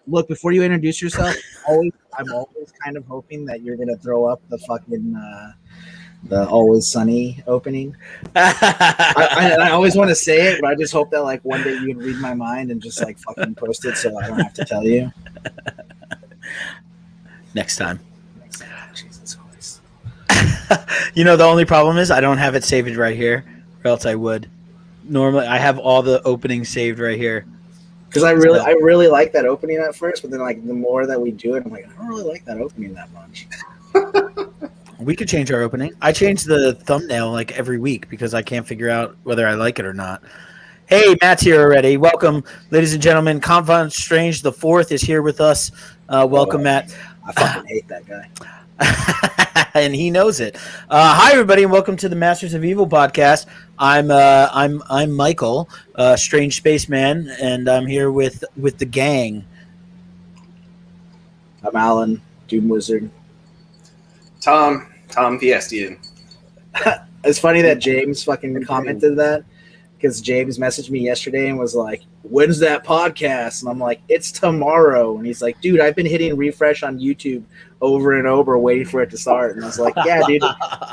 look, before you introduce yourself, I'm always kind of hoping that you're gonna throw up the fucking the Always Sunny opening. I always want to say it, but I just hope that like one day you can read my mind and just like fucking post it so I don't have to tell you. Next time. Jesus Christ. The only problem is I don't have it saved right here, or else I would. Normally, I have all the openings saved right here. Because I really like that opening at first, but then like the more that we do it, I'm like, I don't really like that opening that much. We could change our opening. I change the thumbnail like every week because I can't figure out whether I like it or not. Hey, Matt's here already. Welcome, ladies and gentlemen. Confidant Strange the Fourth is here with us. Welcome, Matt. I fucking hate that guy. And he knows it. Hi, everybody, and welcome to the Masters of Evil podcast. I'm Michael, Strange Spaceman, and I'm here with the gang. I'm Alan, Doom Wizard. Tom Fiestian. It's funny that James fucking commented that, because James messaged me yesterday and was like, when's that podcast? And I'm like, it's tomorrow. And he's like, dude, I've been hitting refresh on YouTube over and over waiting for it to start. And I was like, yeah, dude,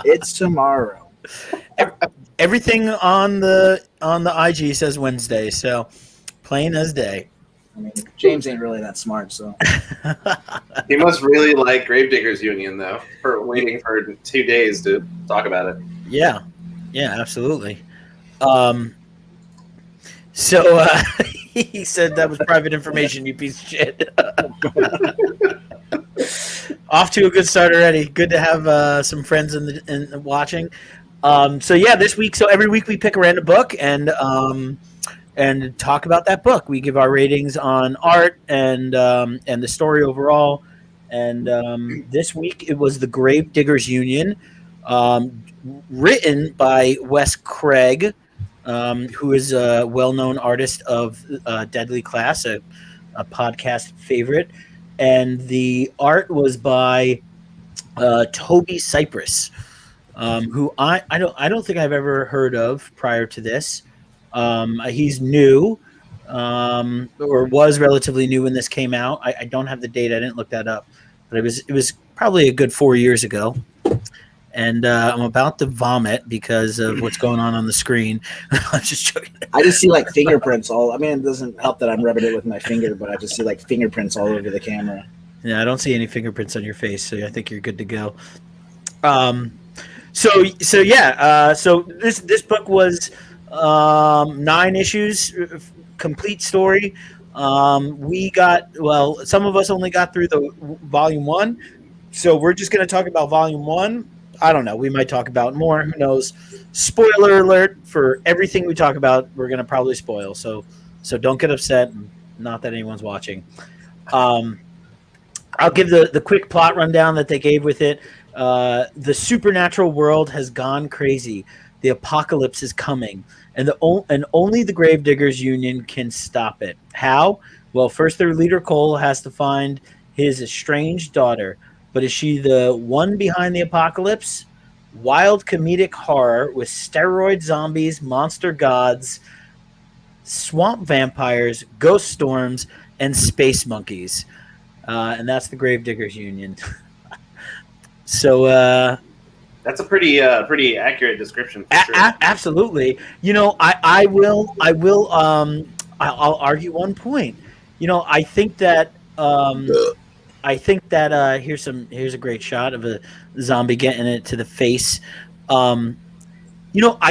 it's tomorrow. Everything on the IG says Wednesday, so plain as day. I mean, James ain't really that smart, so. He must really like Gravediggers Union, though, for waiting for 2 days to talk about it. Yeah, absolutely. He said that was private information, you piece of shit. Off to a good start already. Good to have some friends in watching. This week, every week we pick a random book and talk about that book. We give our ratings on art and the story overall. And this week it was The Gravediggers Union, written by Wes Craig, who is a well-known artist of Deadly Class, a podcast favorite. And the art was by Toby Cypress, who I don't think I've ever heard of prior to this. He's new, or was relatively new when this came out. I don't have the date. I didn't look that up, but it was probably a good 4 years ago. And I'm about to vomit because of what's going on the screen. I'm just joking. I just see like fingerprints all. I mean, it doesn't help that I'm rubbing it with my finger, but I just see like fingerprints all over the camera. Yeah, I don't see any fingerprints on your face, so I think you're good to go. So this book was 9 issues, complete story. Some of us only got through the volume 1, so we're just going to talk about volume 1. I don't know. We might talk about more. Who knows? Spoiler alert for everything we talk about. We're going to probably spoil. So don't get upset. Not that anyone's watching. I'll give the quick plot rundown that they gave with it. The supernatural world has gone crazy. The apocalypse is coming, and only the Gravediggers Union can stop it. How? Well, first their leader Cole has to find his estranged daughter. But is she the one behind the apocalypse? Wild comedic horror with steroid zombies, monster gods, swamp vampires, ghost storms, and space monkeys. And that's the Gravediggers Union. So that's a pretty accurate description. For sure. Absolutely. I'll argue one point. I think that. Here's a great shot of a zombie getting it to the face. I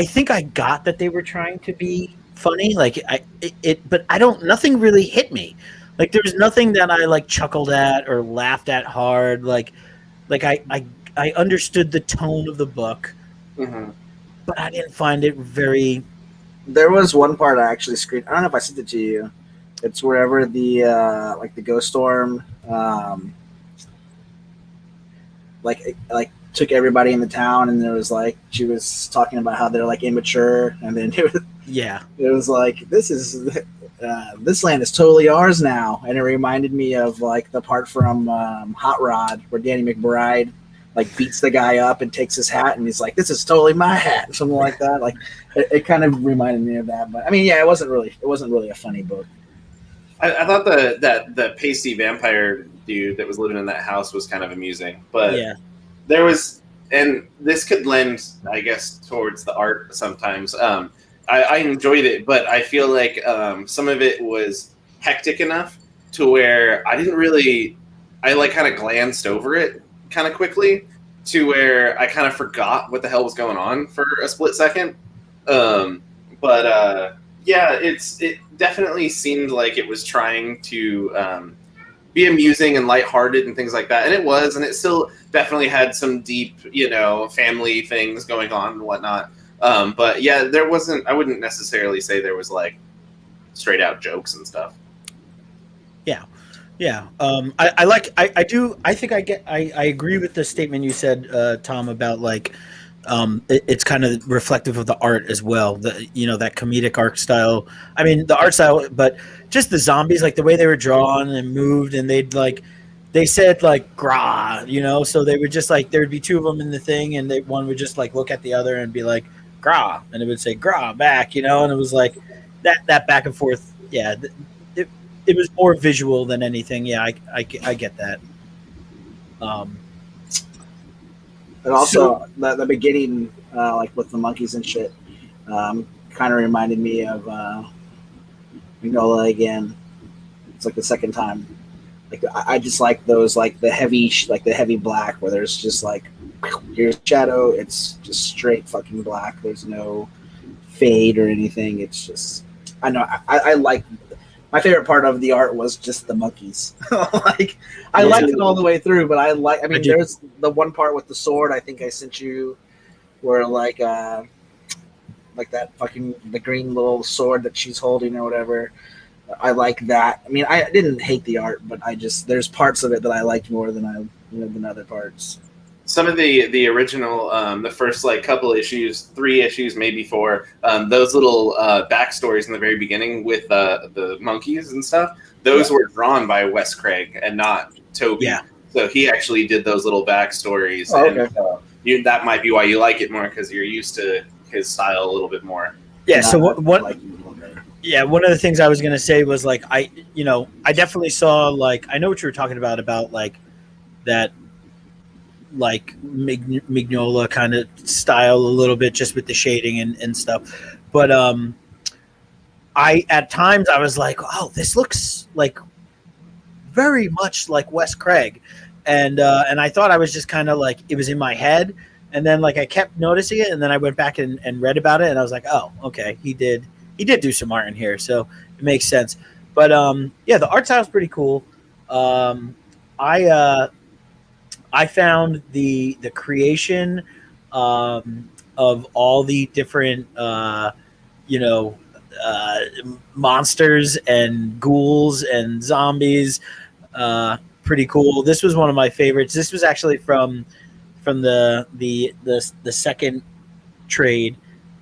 think I got that they were trying to be funny, but nothing really hit me. Like there was nothing that I like chuckled at or laughed at hard. I understood the tone of the book, but I didn't find it very. There was one part I actually screened. I don't know if I sent it to you. It's wherever the the ghost storm took everybody in the town, and there was she was talking about how they're immature, and then it was like this land is totally ours now, and it reminded me of the part from Hot Rod where Danny McBride beats the guy up and takes his hat, and he's like, this is totally my hat, something like that. It kind of reminded me of that. But I mean, yeah, it wasn't really a funny book. I thought the pasty vampire dude that was living in that house was kind of amusing, but Yeah. there was, and this could lend, I guess, towards the art sometimes. I enjoyed it, but I feel like some of it was hectic enough to where I didn't really, I like kind of glanced over it kind of quickly to where I kind of forgot what the hell was going on for a split second. But yeah, it definitely seemed like it was trying to be amusing and lighthearted and things like that, and it was, and it still definitely had some deep, family things going on and whatnot. But yeah, there wasn't. I wouldn't necessarily say there was like straight out jokes and stuff. Yeah. Yeah. I agree with the statement you said, Tom, about like it's kind of reflective of the art as well. That comedic art style. I mean, the art style, but just the zombies, like the way they were drawn and moved, and they said like "grah," so they would just like there would be two of them in the thing, and one would just like look at the other and be like "grah," and it would say "grah" back, and it was like that back and forth. Yeah, it was more visual than anything. Yeah, I get that. And also the beginning, like with the monkeys and shit, kind of reminded me of Magnolia again. It's like the second time. Like I just like those, like the heavy black, where there's just like here's shadow. It's just straight fucking black. There's no fade or anything. It's just I know I like. My favorite part of the art was just the monkeys. Like I liked it all the way through, but I mean, there's the one part with the sword. I think I sent you, where like that fucking the green little sword that she's holding or whatever. I like that. I mean, I didn't hate the art, but there's parts of it that I liked more than than other parts. Some of the original, the first like couple issues, 3 issues, maybe 4, those little backstories in the very beginning with the monkeys and stuff, those were drawn by Wes Craig and not Toby. Yeah. So he actually did those little backstories. Oh, okay. And that might be why you like it more, because you're used to his style a little bit more. Yeah. So what? Yeah, one of the things I was gonna say was like I definitely saw, like, I know what you were talking about like that, like Mignola kind of style a little bit, just with the shading and stuff. But I at times I was like, oh, this looks like very much like Wes Craig, and I thought I was just kind of like it was in my head, and then like I kept noticing it, and then I went back and read about it, and I was like, oh, okay, he did do some art in here, so it makes sense. But yeah, the art style is pretty cool. I found the creation of all the different monsters and ghouls and zombies pretty cool. This was one of my favorites. This was actually from the second trade,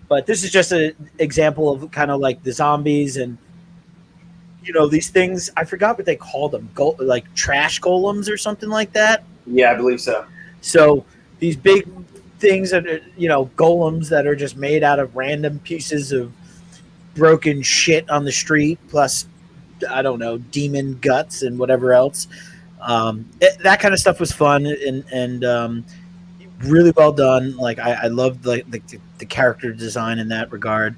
but this is just an example of kind of like the zombies and these things. I forgot what they called them, like trash golems or something like that. Yeah, I believe so. So these big things that are, golems that are just made out of random pieces of broken shit on the street, plus, I don't know, demon guts and whatever else. That kind of stuff was fun and really well done. Like I loved the character design in that regard.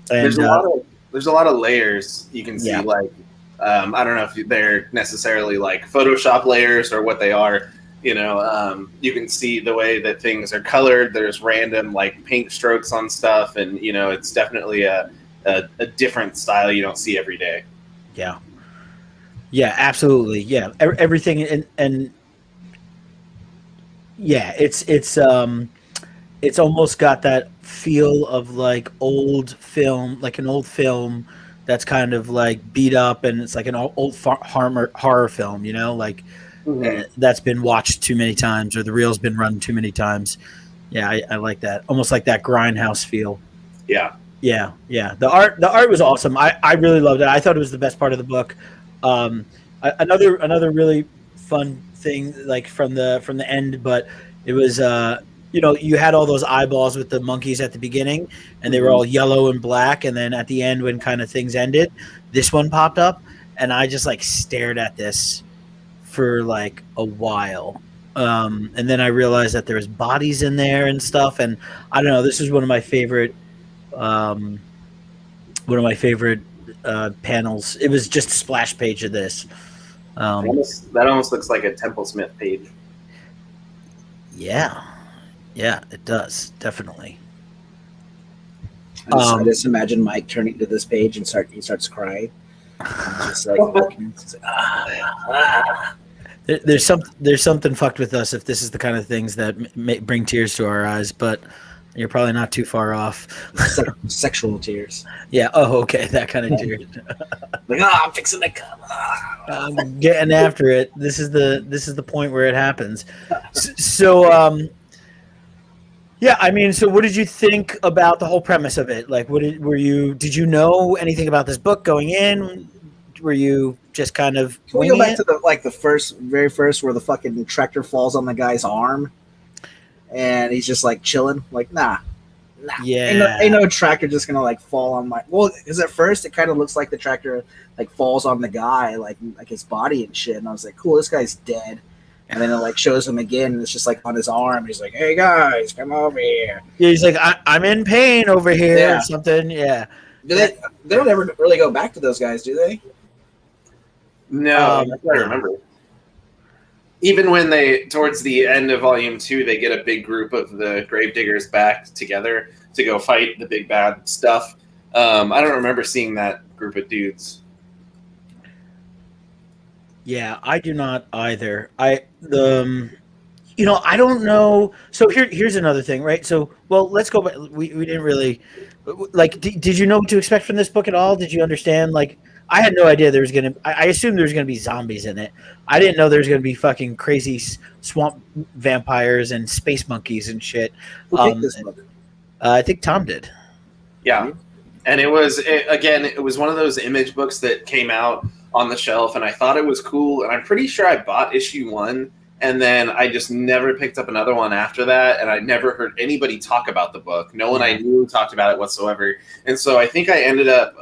There's a lot of layers you can see. Like I don't know if they're necessarily like Photoshop layers or what they are. You can see the way that things are colored. There's random like paint strokes on stuff, and it's definitely a different style you don't see every day. Yeah. Yeah, absolutely. Yeah, everything and yeah, it's almost got that feel of like old film, like an old film that's kind of like beat up, and it's like an old horror film, like that's been watched too many times, or the reel's been run too many times. Yeah, I like that. Almost like that grindhouse feel. Yeah. Yeah. The art was awesome. I really loved it. I thought it was the best part of the book. Another really fun thing, like from the end, but it was you had all those eyeballs with the monkeys at the beginning, and they were all yellow and black, and then at the end, when kind of things ended, this one popped up, and I just like stared at this for like a while. And then I realized that there was bodies in there and stuff, and I don't know. This is one of my favorite panels. It was just a splash page of this. That almost looks like a Temple Smith page. Yeah, it does, definitely. I just imagine Mike turning to this page and he starts crying. Just like, There's something fucked with us if this is the kind of things that bring tears to our eyes, but you're probably not too far off. Sexual tears. Yeah. Oh, okay. That kind of tears. Like, I'm fixing the cum. I'm getting after it. This is the point where it happens. So, yeah. I mean, so what did you think about the whole premise of it? Like, did you know anything about this book going in? Were you just kind of? Can we go back to the very first, where the fucking tractor falls on the guy's arm, and he's just like chilling, like nah. Yeah, ain't no tractor just gonna like fall on my. Well, because at first it kind of looks like the tractor like falls on the guy, like his body and shit, and I was like, cool, this guy's dead. And then it like shows him again, and it's just like on his arm. He's like, "Hey guys, come over here." Yeah, he's like, "I'm in pain over here," or something. Yeah. They don't ever really go back to those guys, do they? No, I remember. Even when towards the end of Volume 2, they get a big group of the Gravediggers back together to go fight the big bad stuff. I don't remember seeing that group of dudes. Yeah, I do not either. I don't know. So here's another thing, right? So, well, let's go back. We didn't really like. Did you know what to expect from this book at all? Did you understand? Like, I had no idea there was gonna. I assumed there was gonna be zombies in it. I didn't know there was gonna be fucking crazy swamp vampires and space monkeys and shit. Who picked this book? I think Tom did. Yeah, and it was one of those Image books that came out on the shelf, and I thought it was cool, and I'm pretty sure I bought issue 1, and then I just never picked up another one after that, and I never heard anybody talk about the book. No one I knew talked about it whatsoever, and so I think I ended up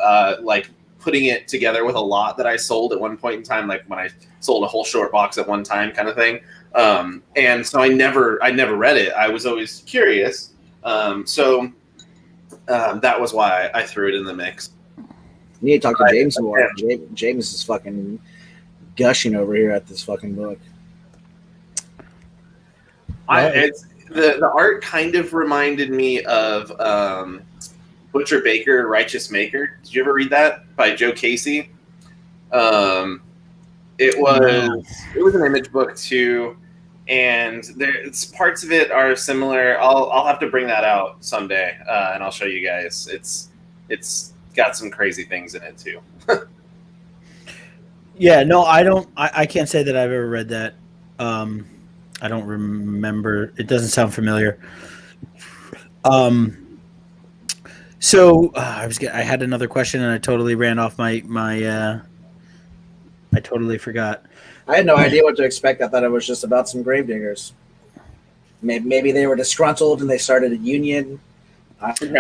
like putting it together with a lot that I sold at one point in time, like when I sold a whole short box at one time, kind of thing. And so I never read it. I was always curious, so that was why I threw it in the mix. You need to talk to James more. James is fucking gushing over here at this fucking book. The art kind of reminded me of Butcher Baker, Righteous Maker. Did you ever read that by Joe Casey? It was an Image book too, and parts of it are similar. I'll have to bring that out someday, and I'll show you guys. It's got some crazy things in it too. Yeah, no, I don't. I can't say that I've ever read that. I don't remember. It doesn't sound familiar. So I had another question and I totally ran off my I totally forgot. I had no idea what to expect. I thought it was just about some gravediggers. Maybe they were disgruntled and they started a union. I didn't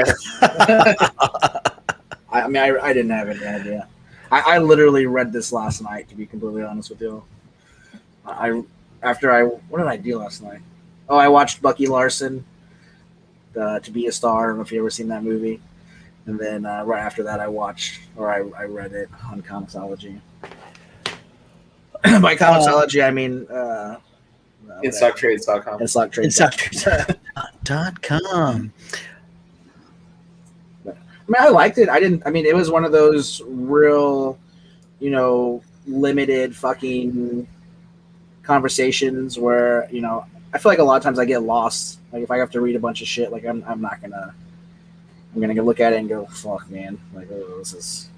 have any idea. I literally read this last night, to be completely honest with you. What did I do last night? Oh, I watched Bucky Larson, To Be a Star. I don't know if you ever seen that movie. And then right after that, I read it on Comixology. By Comixology, I mean InStockTrades.com. InStockTrades.com. I mean, I liked it. It was one of those real, limited fucking conversations where, I feel like a lot of times I get lost. Like if I have to read a bunch of shit, like I'm gonna look at it and go, fuck, man. Like, oh, this is.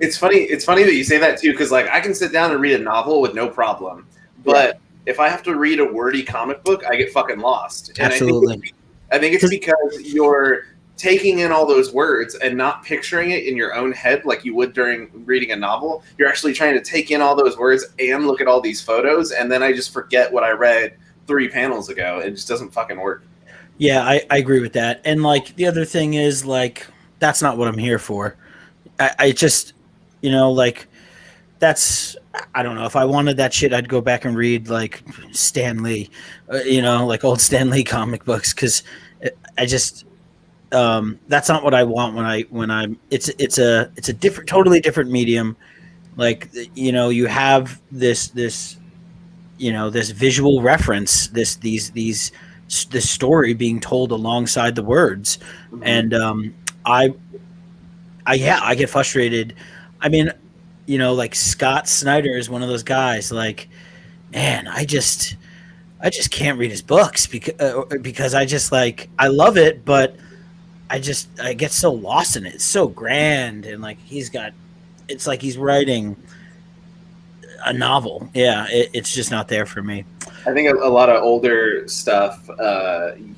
It's funny that you say that too, because like I can sit down and read a novel with no problem, but if I have to read a wordy comic book, I get fucking lost. And absolutely. I think it's because you're taking in all those words and not picturing it in your own head like you would during reading a novel. You're actually trying to take in all those words and look at all these photos, and then I just forget what I read 3 panels ago. It just doesn't fucking work. Yeah, I agree with that. And like the other thing is like that's not what I'm here for. I just, like that's, I don't know, if I wanted that shit, I'd go back and read like Stan Lee, like old Stan Lee comic books, because I just that's not what I want when I'm. It's a different, totally different medium. Like you have this this visual reference, this story being told alongside the words, and I get frustrated. I mean, like Scott Snyder is one of those guys. Like, man, I just can't read his books because I just like, I love it, but I get so lost in it. It's so grand, and like it's like he's writing a novel. Yeah, it's just not there for me. I think a lot of older stuff,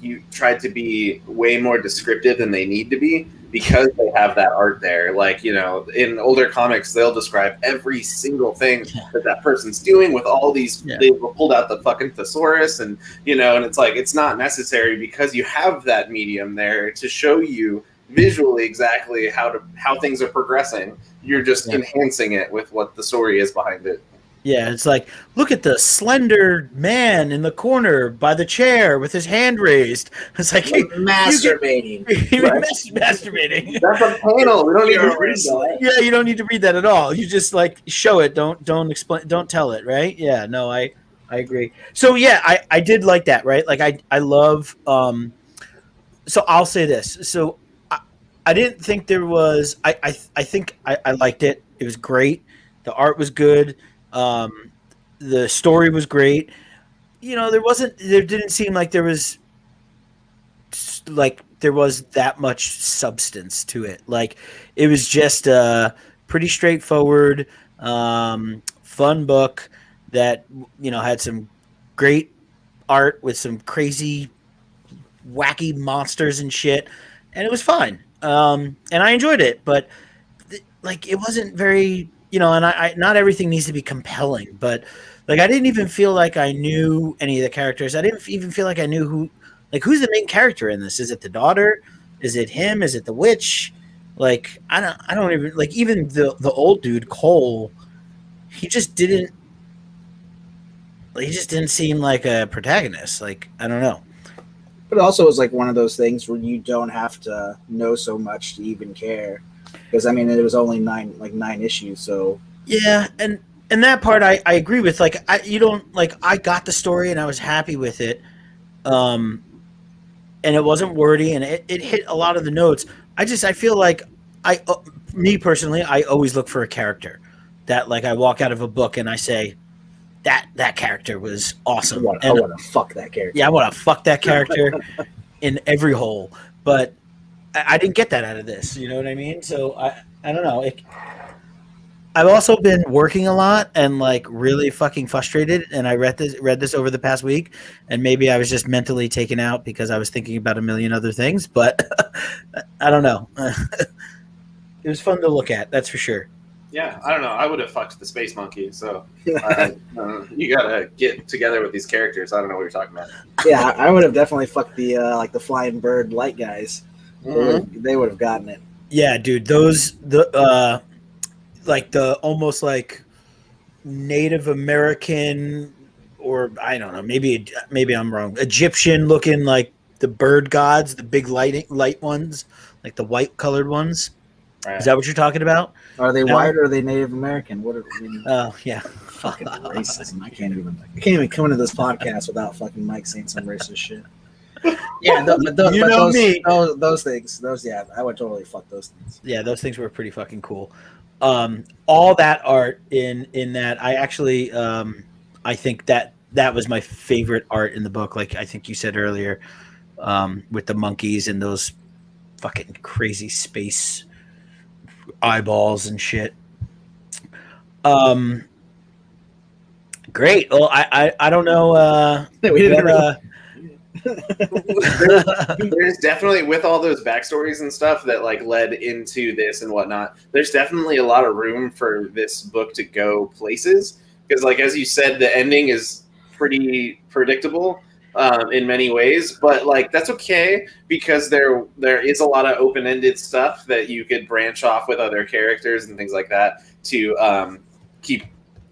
you tried to be way more descriptive than they need to be because they have that art there. Like, in older comics, they'll describe every single thing that person's doing with all these. Yeah. They pulled out the fucking thesaurus, and and it's like it's not necessary because you have that medium there to show you visually exactly how things are progressing. You're just enhancing it with what the story is behind it. Yeah, it's like, look at the slender man in the corner by the chair with his hand raised. It's like masturbating. Masturbating. That's a panel. We don't need to read that. Yeah, you don't need to read that at all. You just like show it. Don't explain. Don't tell it. Right? Yeah. No, I agree. So yeah, I did like that. Right? Like I love. So I'll say this. So I didn't think there was. I think I liked it. It was great. The art was good. The story was great. There didn't seem like there was that much substance to it. Like it was just a pretty straightforward, fun book that, had some great art with some crazy, wacky monsters and shit. And it was fine. And I enjoyed it, but it wasn't very, and I not everything needs to be compelling, but like I didn't even feel like I knew any of the characters. I didn't even feel like I knew who's the main character in this. Is it the daughter? Is it him? Is it the witch? Like I don't even like, even the old dude Cole. He just didn't seem like a protagonist. Like I don't know. But it also was like one of those things where you don't have to know so much to even care. Because I mean, it was only 9 issues, so yeah, and that part I agree with. Like, I got the story and I was happy with it, and it wasn't wordy and it hit a lot of the notes. I feel like me personally, I always look for a character that like I walk out of a book and I say that character was awesome. I want to fuck that character. Yeah, I want to fuck that character in every hole, but I didn't get that out of this. You know what I mean? So I don't know. I've also been working a lot and like really fucking frustrated. And I read this over the past week, and maybe I was just mentally taken out because I was thinking about a million other things. But I don't know. It was fun to look at. That's for sure. Yeah, I don't know. I would have fucked the space monkey. So you gotta get together with these characters. I don't know what you're talking about. Yeah, I would have definitely fucked the the flying bird light guys. Mm-hmm. They would have gotten it. Yeah, dude. Like the almost like Native American, or I don't know, maybe I'm wrong. Egyptian looking, like the bird gods, the big light ones, like the white colored ones. Right. Is that what you're talking about? Are they white or are they Native American? What? Oh yeah. Fucking racism. I can't even come into this podcast without fucking Mike saying some racist shit. Yeah, those things. I would totally fuck those things. Yeah, those things were pretty fucking cool. All that art in that, I actually I think that was my favorite art in the book. Like I think you said earlier, with the monkeys and those fucking crazy space eyeballs and shit. Great. Well, I don't know. We didn't. There's definitely, with all those backstories and stuff that like led into this and whatnot, there's definitely a lot of room for this book to go places, because like as you said, the ending is pretty predictable in many ways, but like that's okay because there is a lot of open-ended stuff that you could branch off with other characters and things like that to keep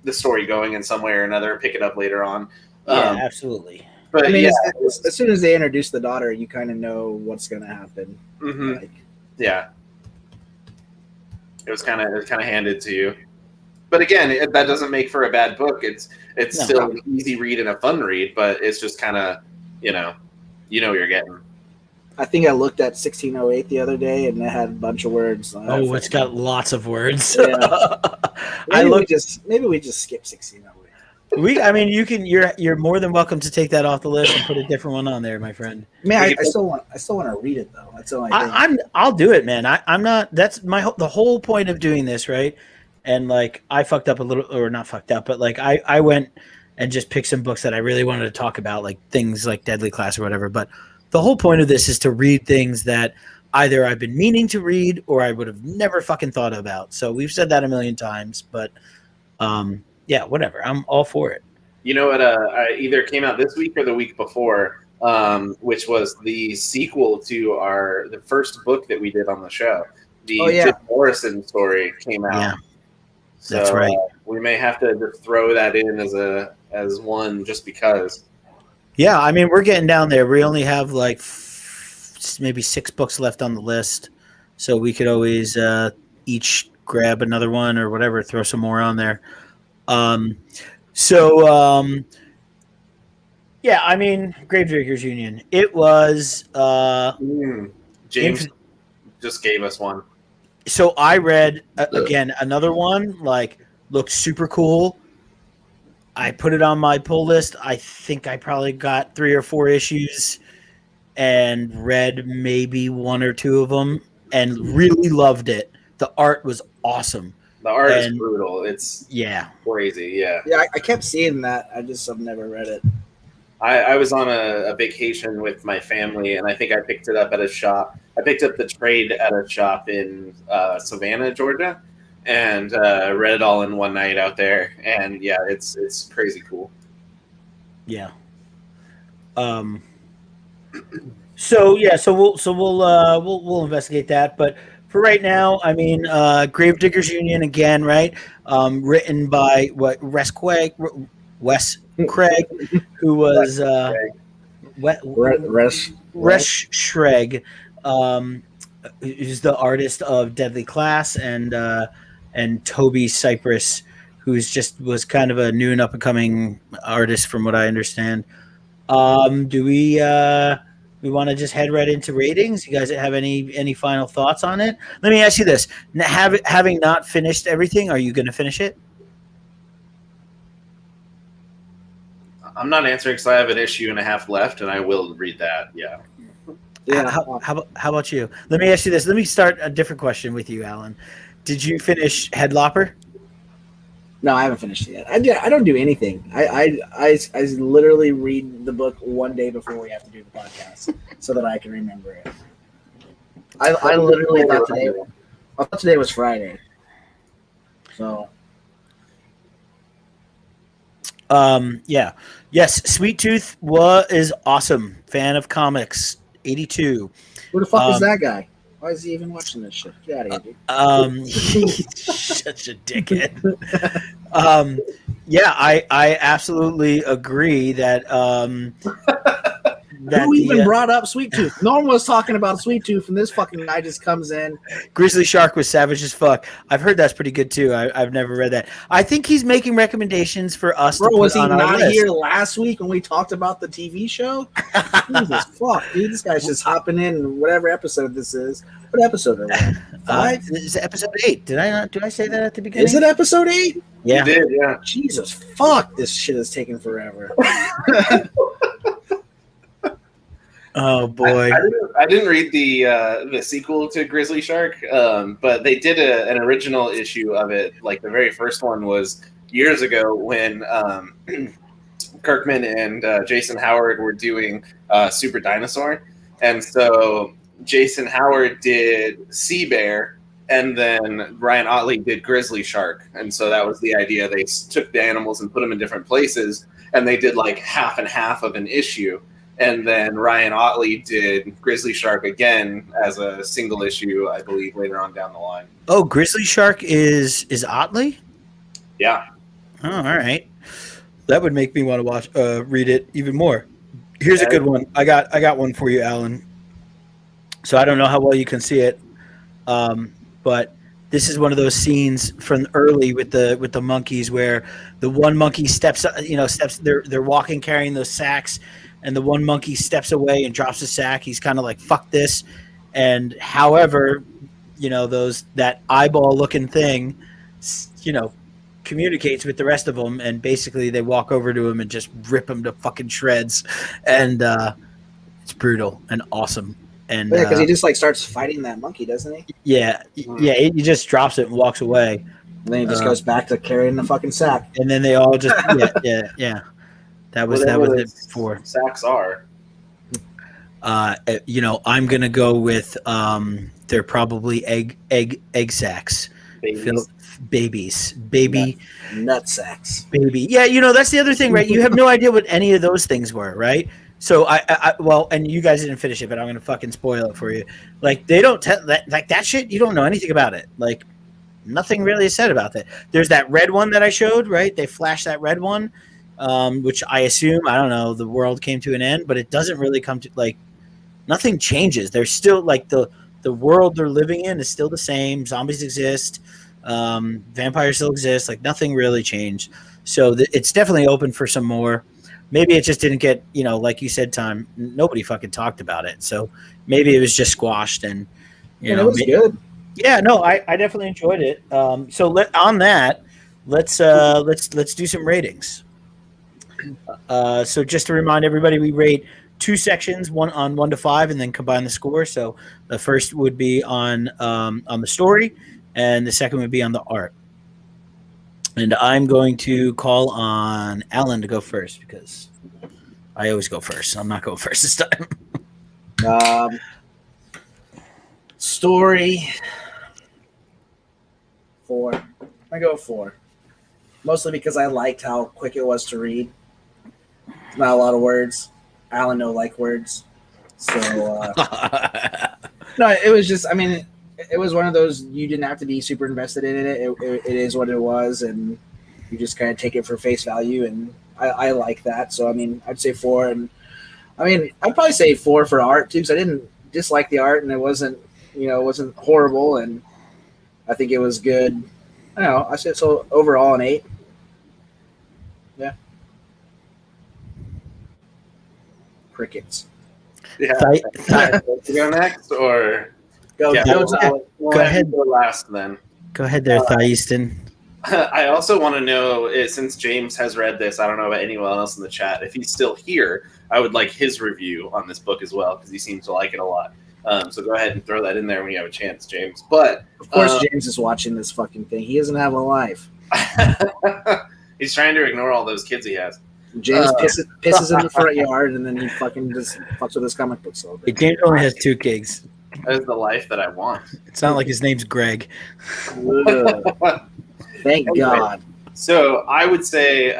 the story going in some way or another, pick it up later on. Yeah, absolutely. But I mean, yeah, as soon as they introduce the daughter, you kind of know what's going to happen. mm-hmm. Like, yeah, it was kind of handed to you. But again, that doesn't make for a bad book. It's still an easy read and a fun read, but it's just kind of, you know you're getting. I think I looked at 1608 the other day, and it had a bunch of words. It's got lots of words. Yeah. maybe we just skip 1608. I mean, you're more than welcome to take that off the list and put a different one on there, my friend. Man, I still want to read it though. That's the only thing. I'll do it, man. I'm not. That's the whole point of doing this, right? And like I fucked up a little, or not fucked up, but like I went and just picked some books that I really wanted to talk about, like things like Deadly Class or whatever. But the whole point of this is to read things that either I've been meaning to read or I would have never fucking thought about. So we've said that a million times, but yeah, whatever. I'm all for it. You know what? I either came out this week or the week before, which was the sequel to the first book that we did on the show. The Jim Morrison story came out. Yeah. So, that's right. We may have to just throw that in as one just because. Yeah, I mean, we're getting down there. We only have like maybe 6 books left on the list, so we could always each grab another one or whatever, throw some more on there. Yeah, I mean, Gravediggers Union. It was James just gave us one. So I read again another one, like looked super cool. I put it on my pull list. I think I probably got 3 or 4 issues and read maybe 1 or 2 of them and really loved it. The art was awesome. The art is brutal. It's crazy. Yeah. Yeah, I kept seeing that. I've never read it. I was on a vacation with my family, and I think I picked it up at a shop. I picked up the trade at a shop in Savannah, Georgia, and read it all in one night out there. And yeah, it's crazy cool. Yeah. So we'll investigate that, but for right now, I mean, Gravediggers Union again, right? Written by Wes Craig, who was Resh Schreg, who's the artist of Deadly Class, and Toby Cypress, who's was kind of a new and up and coming artist, from what I understand. Do we want to just head right into ratings? You guys have any final thoughts on it? Let me ask you this: having not finished everything, are you going to finish it? I'm not answering because I have an issue and a half left, and I will read that. Yeah. Yeah. How about you? Let me ask you this. Let me start a different question with you, Alan. Did you finish Headlopper? No, I haven't finished it yet. I don't do anything. I literally read the book one day before we have to do the podcast so that I can remember it. I literally thought today was Friday. So. Yeah. Yes, Sweet Tooth is awesome. Fan of comics. 82. Who the fuck is that guy? Why is he even watching this shit? Get out of here, dude. He's such a dickhead. Yeah, I absolutely agree that who even brought up Sweet Tooth? No one was talking about Sweet Tooth, and this fucking guy just comes in. Grizzly Shark was savage as fuck. I've heard that's pretty good too. I've never read that. I think he's making recommendations for us. Bro, was he not here last week when we talked about the TV show? Jesus fuck, dude! This guy's just hopping in whatever episode this is. What episode are we on? 5? This is episode 8. Did I say that at the beginning? Is it episode 8? Yeah. You did, yeah. Jesus fuck! This shit is taking forever. Oh boy! I didn't read the sequel to Grizzly Shark, but they did an original issue of it. Like the very first one was years ago when Kirkman and Jason Howard were doing Super Dinosaur, and so Jason Howard did Sea Bear, and then Ryan Otley did Grizzly Shark, and so that was the idea. They took the animals and put them in different places. and they did like half and half of an issue. And then Ryan Otley did Grizzly Shark again as a single issue, I believe, later on down the line. Oh, Grizzly Shark is Otley? Yeah. Oh, all right. That would make me want to read it even more. Here's a good one. I got one for you, Alan. So I don't know how well you can see it, but this is one of those scenes from early with the monkeys where the one monkey steps. They're walking carrying those sacks, and the one monkey steps away and drops a sack. He's kind of like, fuck this. And however, that eyeball looking thing, communicates with the rest of them. And basically they walk over to him and just rip him to fucking shreds. And it's brutal and awesome. And because he just like starts fighting that monkey, doesn't he? Yeah. Yeah. He just drops it and walks away. And then he just goes back to carrying the fucking sack. And then they all just, yeah. That was it before. Sacks are. I'm gonna go with they're probably egg sacks. Babies. Baby nut sacks. Baby. Yeah, that's the other thing, right? You have no idea what any of those things were, right? So and you guys didn't finish it, but I'm gonna fucking spoil it for you. Like they don't tell that shit. You don't know anything about it. Like nothing really is said about that. There's that red one that I showed, right? They flashed that red one. Which I assume, I don't know, the world came to an end, but it doesn't really come to, like, nothing changes. They're still, like, the world they're living in is still the same. Zombies exist. Vampires still exist. Like, nothing really changed. So it's definitely open for some more. Maybe it just didn't get, like you said, Tom, nobody fucking talked about it. So maybe it was just squashed and, it was good. Yeah, no, I definitely enjoyed it. So on that, let's do some ratings. So just to remind everybody, we rate 2 sections, one on 1 to 5, and then combine the score. So the first would be on the story, and the second would be on the art. And I'm going to call on Alan to go first because I always go first. So I'm not going first this time. Story 4. I go 4. Mostly because I liked how quick it was to read. Not a lot of words. Alan no like words. So no, it was just, it was one of those, you didn't have to be super invested in it. It is what it was, and you just kind of take it for face value, and I like that. So I'd say 4, and I'd probably say 4 for art too, because I didn't dislike the art, and it wasn't horrible, and I think it was good. I don't know, I said so overall an 8. Yeah. Crickets. Yeah. To go next, or go ahead. Go last then. Go ahead there, Thaiston. I also want to know, since James has read this, I don't know about anyone else in the chat. If he's still here, I would like his review on this book as well, because he seems to like it a lot. So go ahead and throw that in there when you have a chance, James. But of course, James is watching this fucking thing. He doesn't have a life. He's trying to ignore all those kids he has. James pisses in the front yard, and then he fucking just fucks with his comic books all day. James only has 2 gigs. That is the life that I want. It's not like his name's Greg. Thank God. So I would say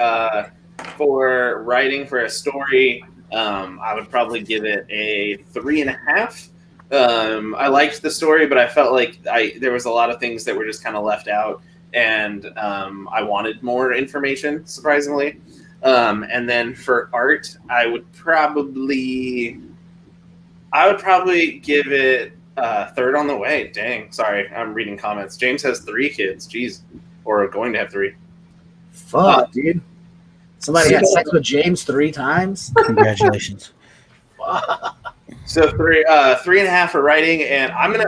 for writing for a story, I would probably give it a 3.5. I liked the story, but I felt like there was a lot of things that were just kind of left out, and I wanted more information, surprisingly. And then for art, I would probably give it third on the way. Dang, sorry, I'm reading comments. James has 3 kids, jeez, or going to have 3. Fuck, dude. Somebody had sex with James 3 times. Congratulations. So 3.5 for writing, and I'm gonna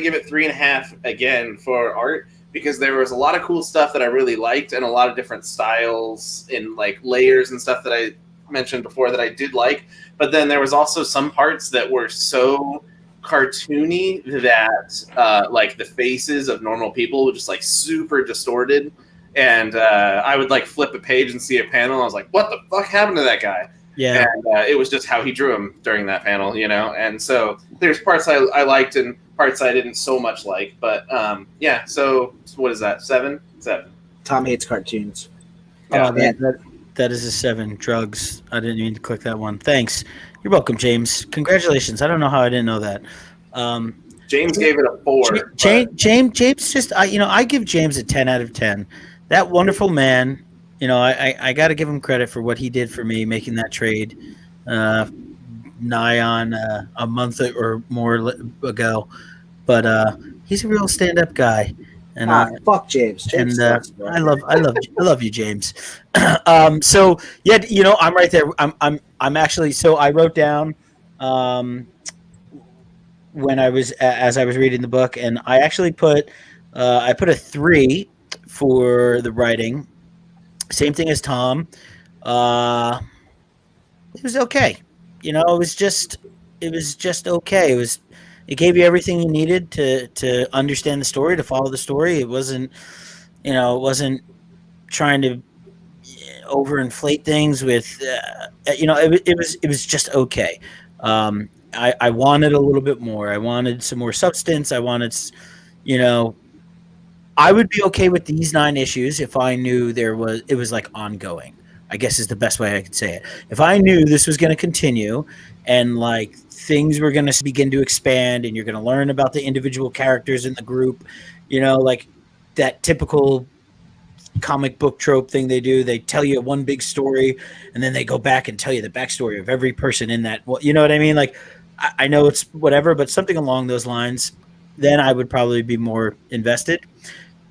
give it 3.5 again for art, because there was a lot of cool stuff that I really liked, and a lot of different styles in like layers and stuff that I mentioned before that I did like. But then there was also some parts that were so cartoony that like the faces of normal people were just like super distorted. And I would like flip a page and see a panel. And I was like, what the fuck happened to that guy? Yeah. And it was just how he drew him during that panel, And so there's parts I liked and parts I didn't so much like. But so what is that? 7? 7. Tom hates cartoons. Yeah, That is a 7. Drugs. I didn't mean to click that one. Thanks. You're welcome, James. Congratulations. I don't know how I didn't know that. James gave it a 4. James just I give James a 10 out of 10. That wonderful man. I got to give him credit for what he did for me, making that trade nigh on a month or more ago. But he's a real stand-up guy. And fuck James. James sucks, bro. I love you, James. So yeah, I'm right there. I'm actually. So I wrote down when as I was reading the book, and I actually put a 3 for the writing. Same thing as Tom. It was okay. It was just okay. It gave you everything you needed to understand the story, to follow the story. It wasn't trying to overinflate things with, it was just okay. I wanted a little bit more. I wanted some more substance. I wanted, I would be okay with these 9 issues if I knew it was like ongoing, I guess is the best way I could say it. If I knew this was going to continue and like things were going to begin to expand and you're going to learn about the individual characters in the group, like that typical comic book trope thing they do. They tell you one big story and then they go back and tell you the backstory of every person in that. Well, you know what I mean? Like, I know it's whatever, but something along those lines, then I would probably be more invested.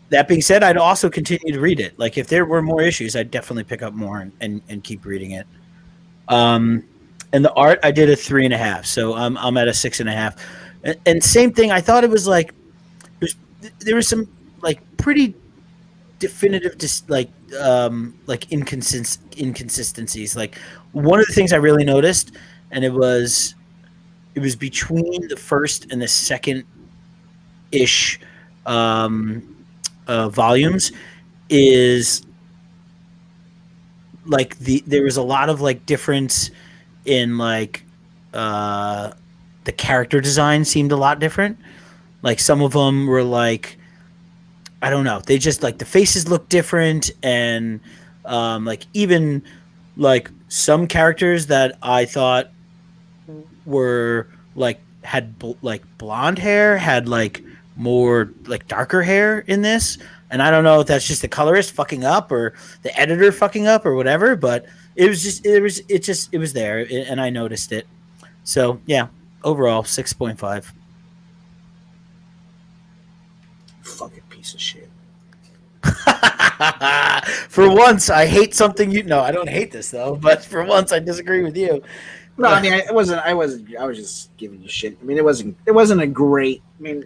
That being said, I'd also continue to read it. Like if there were more issues, I'd definitely pick up more and keep reading it. And the art, I did a 3.5, so I'm at a 6.5. And same thing, I thought it was like there was some like pretty definitive inconsistencies. Like one of the things I really noticed, and it was between the first and the second ish volumes, is like there was a lot of like difference in like the character design seemed a lot different. Like some of them were like, I don't know, they just like the faces looked different, and like even like some characters that I thought were like had like blonde hair had like more like darker hair in this, and I don't know if that's just the colorist fucking up or the editor fucking up or whatever, but it was there, and I noticed it. So yeah, overall 6.5. Fucking piece of shit. For once, I hate something I don't hate this though, but for once I disagree with you. No, I mean, I was just giving you shit. I mean, it wasn't a great. I mean,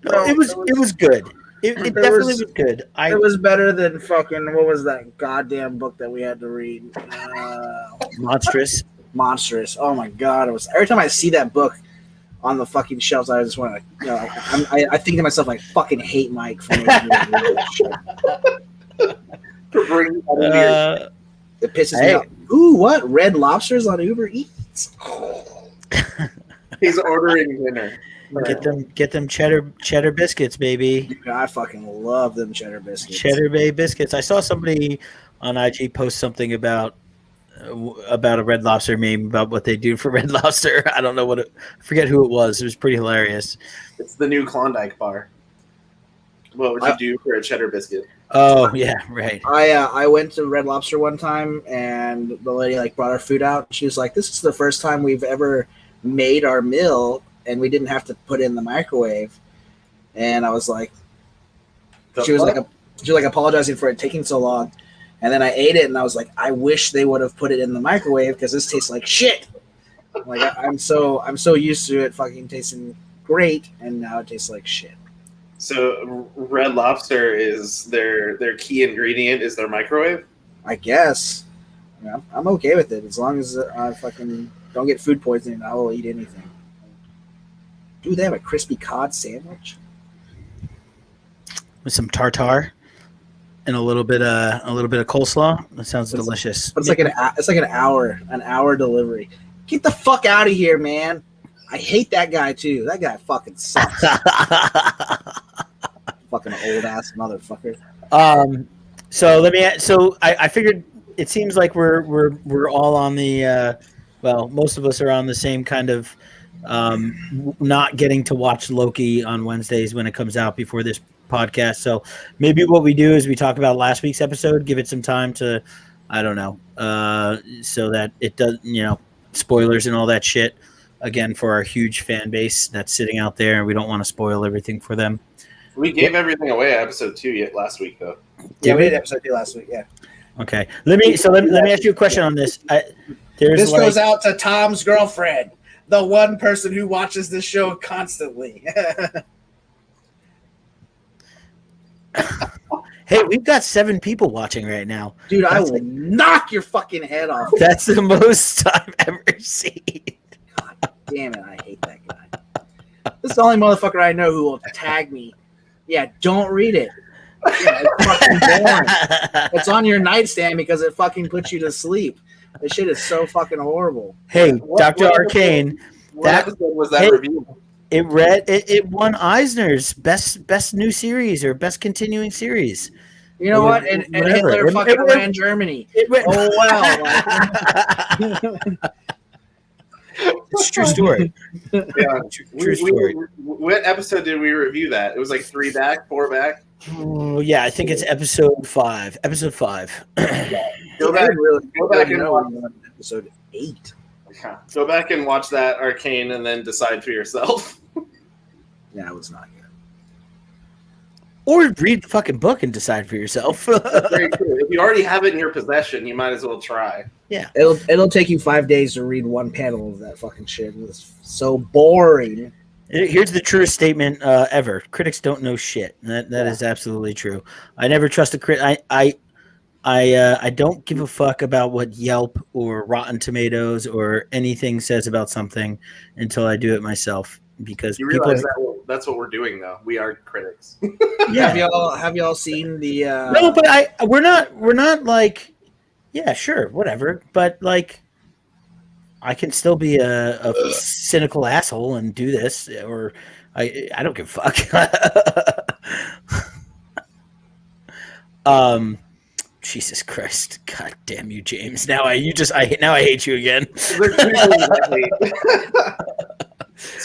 no, it was good. It definitely was good. It was better than fucking, what was that goddamn book that we had to read? Monstrous. Oh my god! It was, every time I see that book on the fucking shelves, I just want to, I think to myself, I fucking hate Mike for making me read that shit. It pisses me off. Ooh, what? Red Lobsters on Uber Eats? He's ordering dinner. Get them cheddar biscuits, baby. Dude, I fucking love them cheddar biscuits. Cheddar Bay biscuits. I saw somebody on IG post something about a Red Lobster meme about what they do for Red Lobster. I don't know I forget who it was. It was pretty hilarious. It's the new Klondike bar. What would you do for a cheddar biscuit? Oh yeah, right. I went to Red Lobster one time, and the lady like brought our food out. She was like, "This is the first time we've ever made our meal, and we didn't have to put it in the microwave." And I was like, she was like apologizing for it taking so long. And then I ate it, and I was like, I wish they would have put it in the microwave because this tastes like shit. Like I'm so used to it fucking tasting great, and now it tastes like shit. So Red Lobster is their key ingredient is their microwave? I guess. Yeah, I'm okay with it as long as I fucking don't get food poisoning. I will eat anything. Dude, they have a crispy cod sandwich with some tartare and a little bit of coleslaw. That sounds delicious. But it's like an hour delivery. Get the fuck out of here, man. I hate that guy too. That guy fucking sucks. Fucking old ass motherfucker. So I figured it seems like we're all on the well, most of us are on the same kind of not getting to watch Loki on Wednesdays when it comes out before this podcast. So maybe what we do is we talk about last week's episode, give it some time to, I don't know, so that it does, spoilers and all that shit. Again, for our huge fan base that's sitting out there, we don't want to spoil everything for them. We gave everything away at episode 2 yet last week, though. Yeah, we did episode 2 last week. Yeah. Okay. Let me ask you a question on this. This goes out to Tom's girlfriend, the one person who watches this show constantly. Hey, we've got 7 people watching right now. Dude, I will knock your fucking head off. That's the most I've ever seen. God damn it, I hate that guy. This is the only motherfucker I know who will tag me. Yeah, don't read it. Yeah, it's fucking boring. It's on your nightstand because it fucking puts you to sleep. This shit is so fucking horrible. Hey, Dr. Arcane. What episode was that review? It won Eisner's best new series or best continuing series. You know what? And Hitler fucking ran Germany. Oh wow! It's a true story. Yeah, true story. What episode did we review that? It was like 3 back, 4 back. Oh yeah, I think it's episode 5. Episode 5. Go back and watch episode 8. Yeah. Go back and watch that Arcane, and then decide for yourself. Yeah, it was not good. Or read the fucking book and decide for yourself. That's very true. If you already have it in your possession, you might as well try. Yeah, it'll take you 5 days to read one panel of that fucking shit. It's so boring. Here's the truest statement ever: critics don't know shit. That is absolutely true. I never trust a critic. I don't give a fuck about what Yelp or Rotten Tomatoes or anything says about something until I do it myself. Because you realize that's what we're doing, though. We are critics. Yeah. Have y'all seen the? No, but we're not like, yeah, sure, whatever. But like, I can still be a cynical asshole and do this, or I don't give a fuck. Jesus Christ! God damn you, James! Now I hate you again.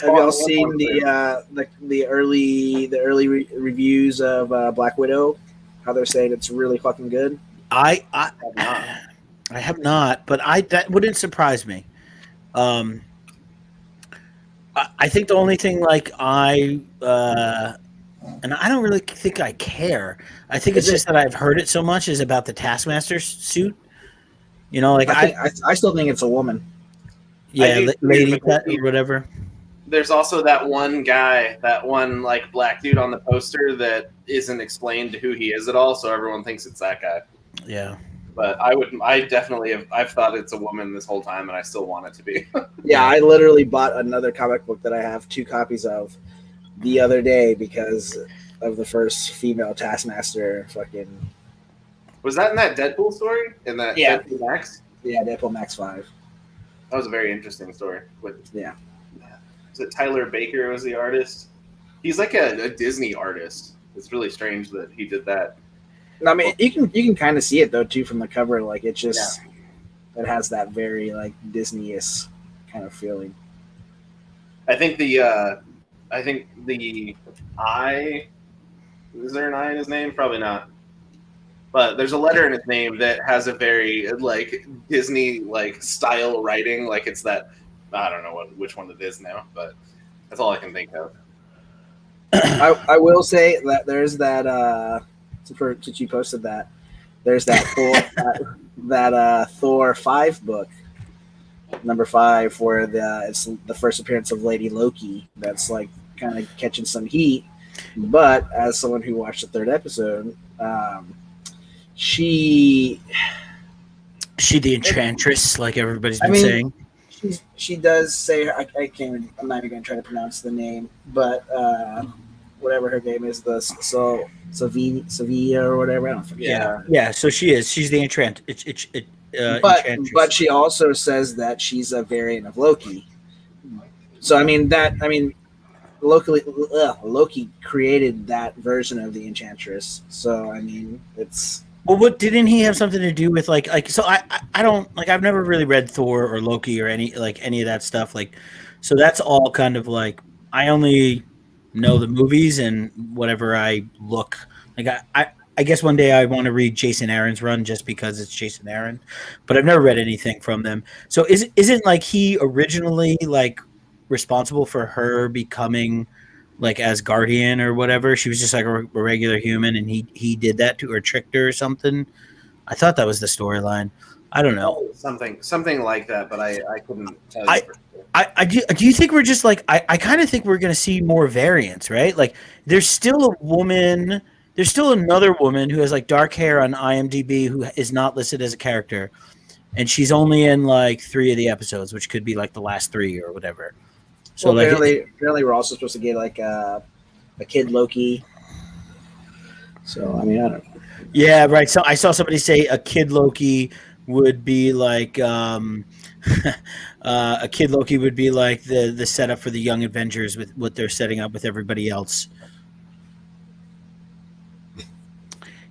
Have y'all seen the early reviews of Black Widow? How they're saying it's really fucking good. I have not, but that wouldn't surprise me. I think the only thing and I don't really think I care. I think it's just that I've heard it so much is about the Taskmaster suit. I still think it's a woman. Yeah, lady or whatever. There's also that one guy, that one black dude on the poster that isn't explained who he is at all, so everyone thinks it's that guy. Yeah. But I've thought it's a woman this whole time, and I still want it to be. Yeah, I literally bought another comic book that I have 2 copies of the other day because of the first female Taskmaster fucking. Was that in that Deadpool story? In that Deadpool Max? Yeah, Deadpool Max 5. That was a very interesting story. Yeah. Was it Tyler Baker was the artist? He's like a Disney artist. It's really strange that he did that. I mean, you can kind of see it though too from the cover. Like it just it has that very Disney-esque kind of feeling. I think the I, is there an I in his name? Probably not. But there's a letter in his name that has a very Disney style writing. It's that, I don't know which one it is now, but that's all I can think of. I will say that there's that since you posted that, there's that Thor Thor 5 book, number 5, where it's the first appearance of Lady Loki. That's kind of catching some heat, but as someone who watched the 3rd episode, she the Enchantress, like everybody's been saying. She does say her, I can't even, I'm not even going to try to pronounce the name, but whatever her name is, the Sevilla or whatever. I don't forget. Yeah. So she's the Enchantress. But she also says that she's a variant of Loki. So Loki created that version of the Enchantress. So it's Well, what didn't he have something to do with like so I don't like I've never really read Thor or Loki or any of that stuff like so that's all kind of like I only know the movies and whatever I look like I guess one day I want to read Jason Aaron's run just because it's Jason Aaron, but I've never read anything from them. So isn't like he originally like responsible for her becoming like as guardian or whatever? She was just like a regular human, and he did that to her, tricked her or something. I thought that was the storyline. I don't know. Something like that, but I couldn't tell you. Do you think we're just like I kind of think we're going to see more variants, right? Like there's still a woman, there's still another woman who has like dark hair on IMDb who is not listed as a character, and she's only in like 3 of the episodes, which could be like the last 3 or whatever. So well, apparently we're also supposed to get like a kid Loki. So I mean I don't know. Yeah, right. So I saw somebody say a kid Loki would be like a kid Loki would be like the setup for the Young Avengers with what they're setting up with everybody else.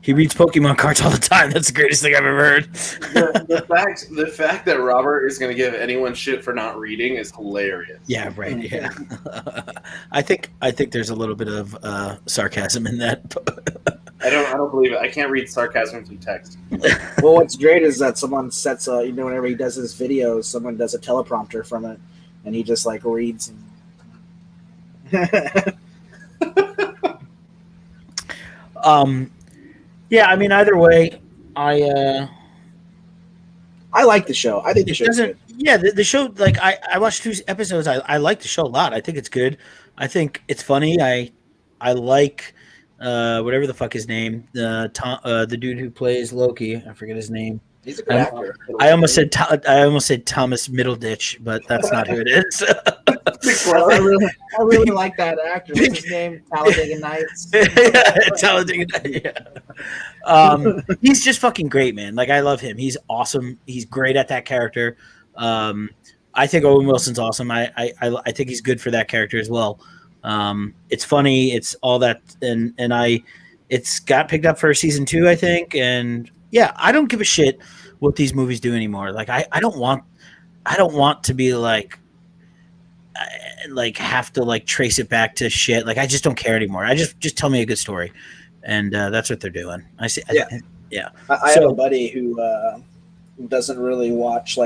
He reads Pokemon cards all the time. That's the greatest thing I've ever heard. the fact that Robert is going to give anyone shit for not reading is hilarious. Yeah, right. Yeah, I think there's a little bit of sarcasm in that. I don't believe it. I can't read sarcasm through text. Well, what's great is that someone sets whenever he does his videos, someone does a teleprompter from it, and he just like reads. Yeah, I mean, either way, I like the show. I think the show doesn't. Yeah, the show. Like, I watched 2 episodes. I like the show a lot. I think it's good. I think it's funny. I like whatever the fuck his name. The dude who plays Loki. I forget his name. He's a good actor. I almost said Thomas Middleditch, but that's not who it is. I really like that actor. What's his name? Talladega Nights. Talladega Nights. Yeah. He's just fucking great, man. Like I love him. He's awesome. He's great at that character. I think Owen Wilson's awesome. I think he's good for that character as well. It's funny. It's all that, and it's got picked up for season 2, I think. And yeah, I don't give a shit what these movies do anymore. Like I don't want to be like have to like trace it back to shit. Like I just don't care anymore. I just tell me a good story, and that's what they're doing. I see. Yeah. I have a buddy who doesn't really watch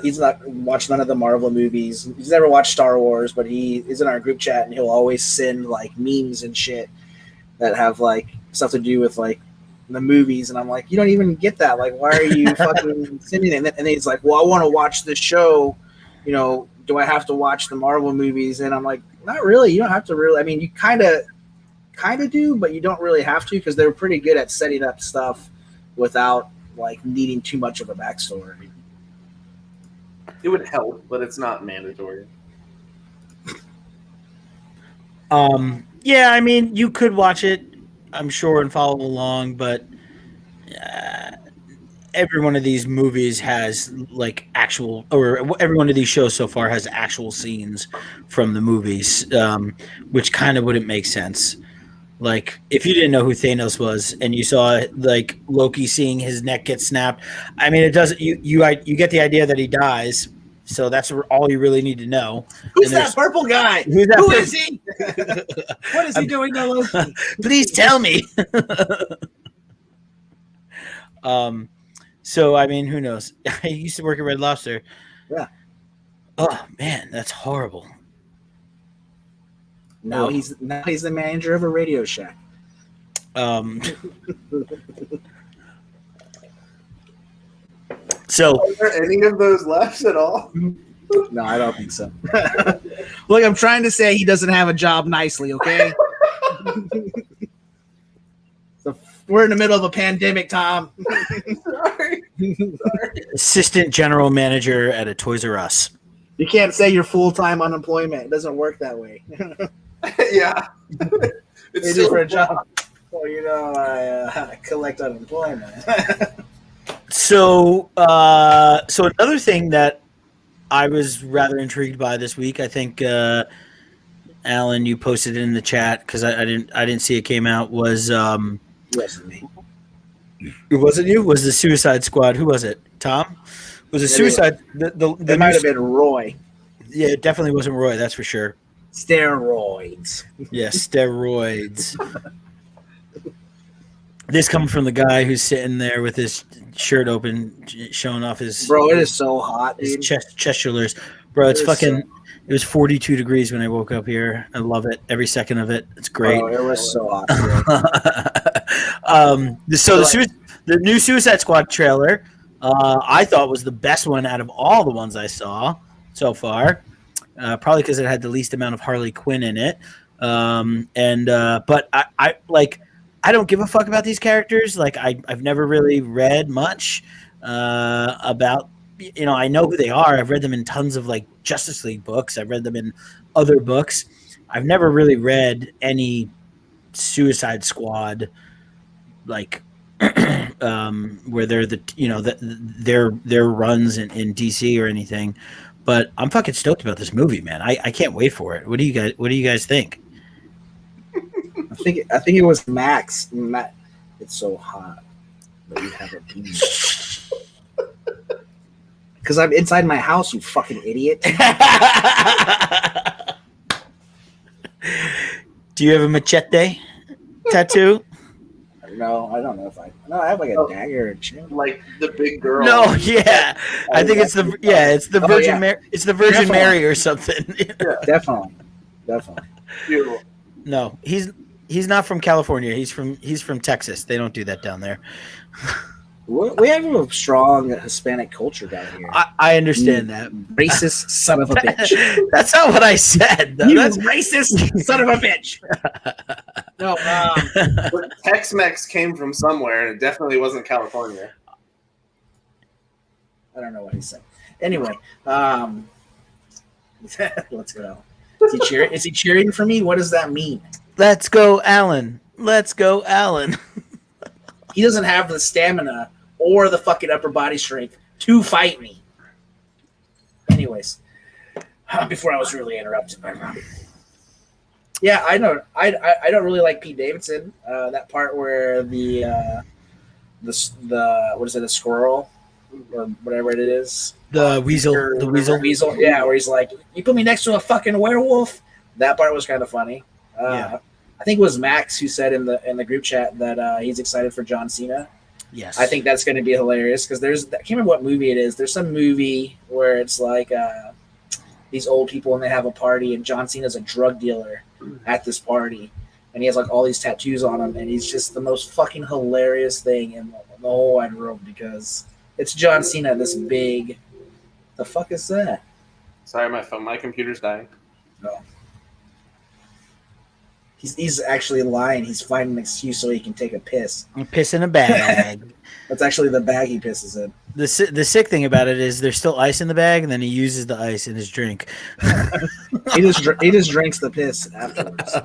he's not watched none of the Marvel movies. He's never watched Star Wars, but he is in our group chat, and he'll always send like memes and shit that have like stuff to do with like the movies, and I'm like, you don't even get that. Like, why are you fucking sending it? And then he's like, well, I want to watch this show. Do I have to watch the Marvel movies? And I'm like, not really. You don't have to really. I mean, you kind of do, but you don't really have to because they're pretty good at setting up stuff without like needing too much of a backstory. It would help, but it's not mandatory. Yeah, I mean, you could watch it, I'm sure, and follow along, but every one of these movies has like actual, or every one of these shows so far has actual scenes from the movies, which kind of wouldn't make sense. Like if you didn't know who Thanos was and you saw like Loki seeing his neck get snapped, I mean, it doesn't. You get the idea that he dies, so that's all you really need to know. Who's that purple guy? Who is he? What is he doing to Loki? Please tell me. So I mean, who knows? I used to work at Red Lobster. Yeah. Oh man, that's horrible. Now he's the manager of a Radio Shack. So are there any of those left at all? No, I don't think so. Look, I'm trying to say he doesn't have a job nicely, okay? So we're in the middle of a pandemic, Tom. Sorry. Assistant general manager at a Toys R Us. You can't say you're full-time unemployment. It doesn't work that way. Yeah. It's still for a job. Well, I collect unemployment. So another thing that I was rather intrigued by this week, I think, Alan, you posted it in the chat because I didn't see it came out. Was yes, me. It wasn't you. It was the Suicide Squad? Who was it? Tom? Was it Suicide? It might have been Roy. Yeah, it definitely wasn't Roy. That's for sure. Steroids. Yeah, steroids. This coming from the guy who's sitting there with his shirt open, showing off his. Bro, it is so hot, dude. His chest shoulders. Bro, it's fucking. It was 42 degrees when I woke up here. I love it. Every second of it. It's great. Bro, it was so hot. The new Suicide Squad trailer, I thought was the best one out of all the ones I saw so far. Probably because it had the least amount of Harley Quinn in it. But I don't give a fuck about these characters. Like I've never really read much about. I know who they are. I've read them in tons of like Justice League books. I've read them in other books. I've never really read any Suicide Squad like where they're their runs in DC or anything. But I'm fucking stoked about this movie, man. I can't wait for it. What do you guys think? I think it was Max. It's so hot that you have a penis. Because I'm inside my house, you fucking idiot. Do you have a machete tattoo? No, I don't know if I. No, I have like a dagger and shit. Like the big girl. No, yeah, I think it's the Virgin Mary. It's the Virgin Mary or something. Yeah, definitely. Beautiful. No, he's not from California. He's from Texas. They don't do that down there. We have a strong Hispanic culture down here. I understand that. Racist son of a bitch. That's not what I said. That's racist son of a bitch. No, Tex-Mex came from somewhere, and it definitely wasn't California. I don't know what he said. Anyway, let's go. Is he cheering for me? What does that mean? Let's go, Alan. Let's go, Alan. He doesn't have the stamina or the fucking upper body strength to fight me. Anyways, before I was really interrupted by Rob. Yeah, I know. I don't really like Pete Davidson. That part where the what is it, a squirrel or whatever it is, the weasel. Yeah, where he's like, "You put me next to a fucking werewolf." That part was kind of funny. Yeah. I think it was Max who said in the group chat that he's excited for John Cena. Yes, I think that's going to be hilarious because I can't remember what movie it is. There's some movie where it's like these old people and they have a party and John Cena's a drug dealer at this party and he has like all these tattoos on him and he's just the most fucking hilarious thing in the whole wide world because it's John Cena, this big. The fuck is that? Sorry, my computer's dying. No. He's actually lying. He's finding an excuse so he can take a piss. Piss in a bag. That's actually the bag he pisses in. The sick thing about it is there's still ice in the bag, and then he uses the ice in his drink. he just drinks the piss afterwards.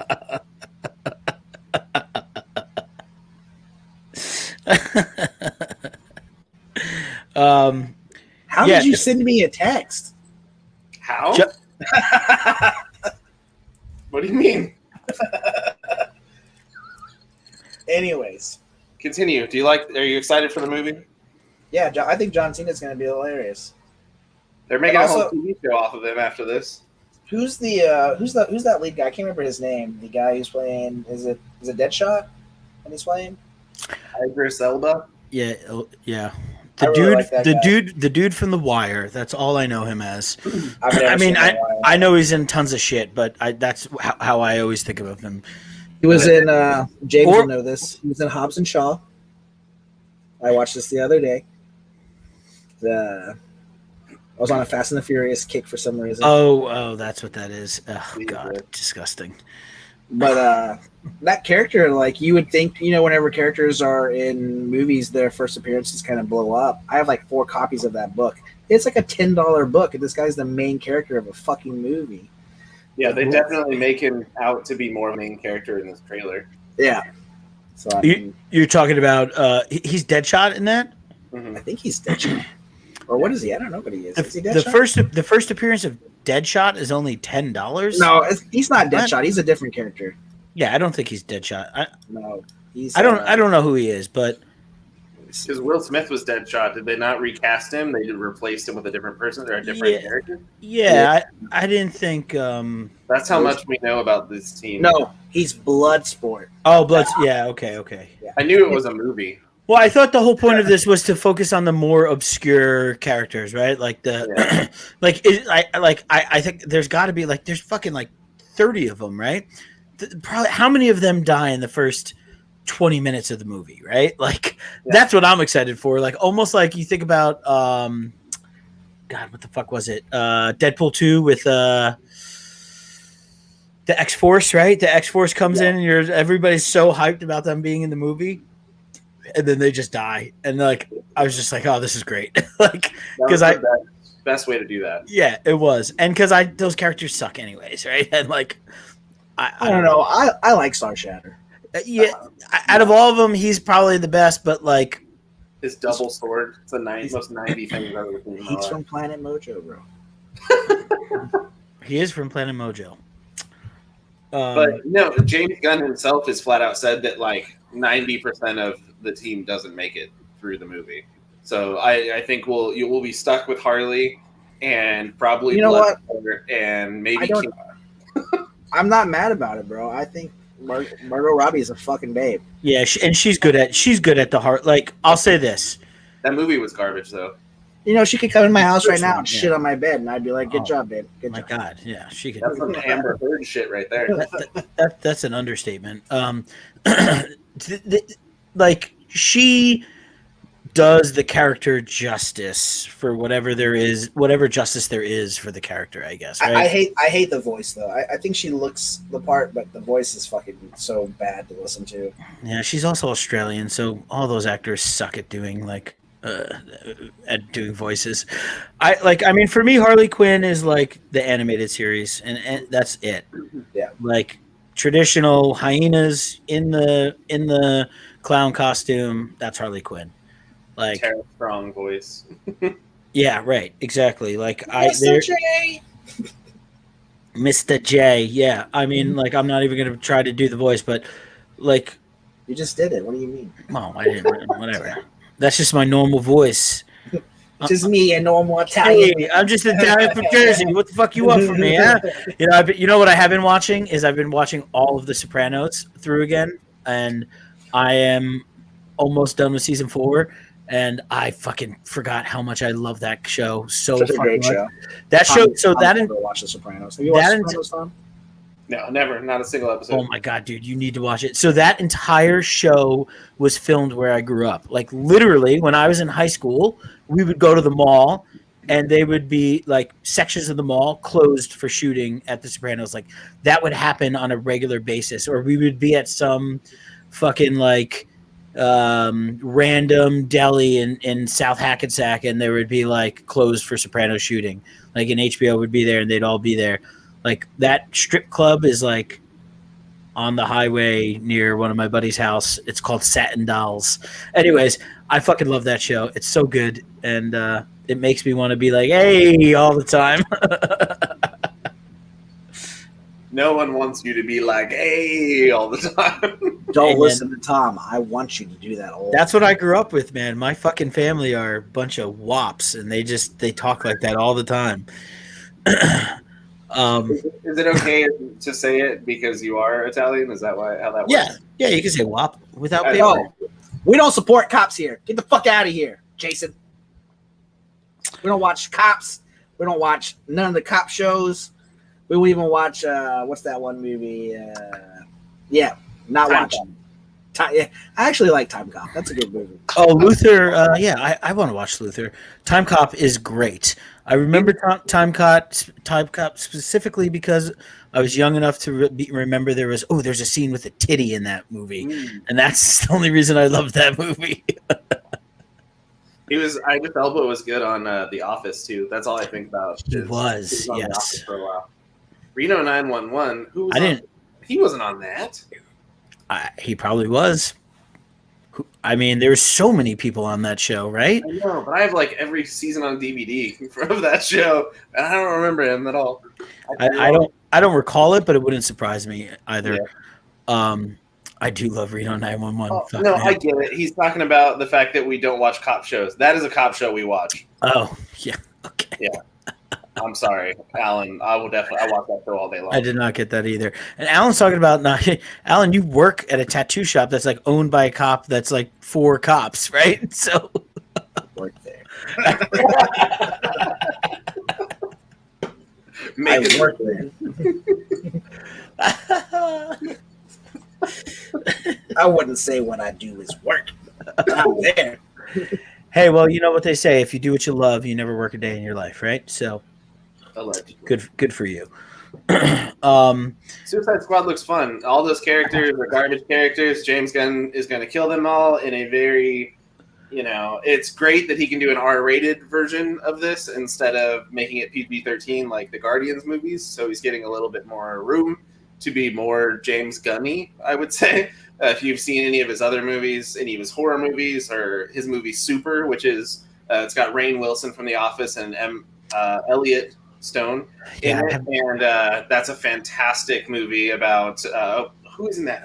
How did you send me a text? How? What do you mean? Anyways, continue. Are you excited for the movie? Yeah, I think John Cena's going to be hilarious. They're making a whole TV show off of him after this. Who's that lead guy? I can't remember his name. The guy who's playing is it Deadshot? And he's playing Idris Elba. Yeah. The dude from The Wire. That's all I know him as. I know he's in tons of shit, but that's how I always think of him. He was in James will know this. He was in Hobbs and Shaw. I watched this the other day. I was on a Fast and the Furious kick for some reason. Oh, that's what that is. Oh God, disgusting. But that character, like you would think, whenever characters are in movies, their first appearances kind of blow up. I have like 4 copies of that book. It's like a $10 book, and this guy's the main character of a fucking movie. Yeah, they definitely make him out to be more main character in this trailer. Yeah. So you're talking about he's Deadshot in that? Mm-hmm. I think he's Deadshot. Or what is he? I don't know what he is. Is he Deadshot? The first appearance of Deadshot is only $10. No, he's not Deadshot. He's a different character. Yeah, I don't think he's Deadshot. No, I don't know who he is, but Because Will Smith was Deadshot. Did they not recast him? They replaced him with a different person or a different character? Yeah, I didn't think. That's how much we know about this team. No, he's Bloodsport. Oh, yeah, okay. Yeah. I knew it was a movie. Well, I thought the whole point of this was to focus on the more obscure characters, right? Like I think there's got to be there's fucking 30 of them, right? Probably how many of them die in the first 20 minutes of the movie, right? That's what I'm excited for. Almost like you think about God, what the fuck was it? Deadpool 2 with the X-Force, right? The X-Force comes in and everybody's so hyped about them being in the movie, and then they just die. And I was just like, oh, this is great. Because best way to do that. Yeah, it was. And because those characters suck anyways, right? And I don't know. I like Star Shatter. Yeah, out of all of them, he's probably the best. But his double sword, it's the most 90 thing I've ever seen. He's from Planet Mojo, bro. He is from Planet Mojo. But no, James Gunn himself has flat out said that 90% of the team doesn't make it through the movie. So I think you will be stuck with Harley and probably and maybe I'm not mad about it, bro. I think Margot Robbie is a fucking babe. Yeah, and she's good at the heart. I'll say this: that movie was garbage, though. She could come in my house right now and shit on my bed, and I'd be like, "Good job, babe. Good job." My God, yeah, she could. That's some Amber Heard shit right there. That's an understatement. She does the character justice for whatever justice there is for the character, I guess. Right? I hate the voice though. I think she looks the part, but the voice is fucking so bad to listen to. Yeah, she's also Australian, so all those actors suck at doing doing voices. I mean, for me, Harley Quinn is the animated series, and that's it. Yeah, traditional hyenas in the clown costume. That's Harley Quinn. Tara Strong voice. Yeah, right. Exactly. Mr. J. Mr. J. Yeah. I mean, I'm not even gonna try to do the voice, but you just did it. What do you mean? Oh, I didn't. Whatever. That's just my normal voice. Just me, a normal Italian. Hey, I'm just Italian from Jersey. What the fuck you want from me, huh? You know what I have been watching is I've been watching all of The Sopranos through again, and I am almost done with season 4. And I fucking forgot how much I love that show. So a great show. That show. So that never watched The Sopranos. Have you watched The Sopranos, Tom? No, never. Not a single episode. Oh my God, dude, you need to watch it. So that entire show was filmed where I grew up. Literally, when I was in high school, we would go to the mall, and they would be sections of the mall closed for shooting at The Sopranos. That would happen on a regular basis, or we would be at some fucking random deli in South Hackensack, and there would be closed for Soprano shooting. And HBO would be there, and they'd all be there. That strip club is on the highway near one of my buddy's house. It's called Satin Dolls. Anyways, I fucking love that show. It's so good, and it makes me want to be hey all the time. No one wants you to be hey all the time. Don't listen to Tom. I want you to do that all. That's what I grew up with, man. My fucking family are a bunch of wops, and they talk like that all the time. Is it okay to say it because you are Italian? Is that how that works? Yeah, you can say wop without paper. No, we don't support cops here. Get the fuck out of here, Jason. We don't watch cops. We don't watch none of the cop shows. We won't even watch what's that one movie? Not watching. I actually like Time Cop. That's a good movie. Oh, Luther. I want to watch Luther. Time Cop is great. I remember Time Cop specifically because I was young enough to remember there's a scene with a titty in that movie, and that's the only reason I loved that movie. Idris Elba was good on The Office too. That's all I think about. He was on yes. The Office for a while. Reno 911. Who was? He wasn't on that. He probably was. I mean, there's so many people on that show, right? I know, but I have every season on DVD of that show, and I don't remember him at all. I don't recall it, but it wouldn't surprise me either. Yeah. I do love Reno 911. Oh, no, man. I get it. He's talking about the fact that we don't watch cop shows. That is a cop show we watch. Oh, yeah. Okay. Yeah. I'm sorry, Alan. I watch that show all day long. I did not get that either. And Alan's talking about Alan, you work at a tattoo shop that's like owned by a cop that's like 4 cops, right? So work there. I work there. I wouldn't say what I do is work. I'm there. Hey, well, you know what they say: if you do what you love, you never work a day in your life, right? So, good for you. Suicide Squad looks fun. All those characters are garbage characters. James Gunn is going to kill them all in a very, it's great that he can do an R-rated version of this instead of making it PG-13 like the Guardians movies. So he's getting a little bit more room to be more James Gunny, I would say. If you've seen any of his other movies, any of his horror movies, or his movie Super, which is it's got Rainn Wilson from The Office and Elliot Stone in it, and that's a fantastic movie about who is in that?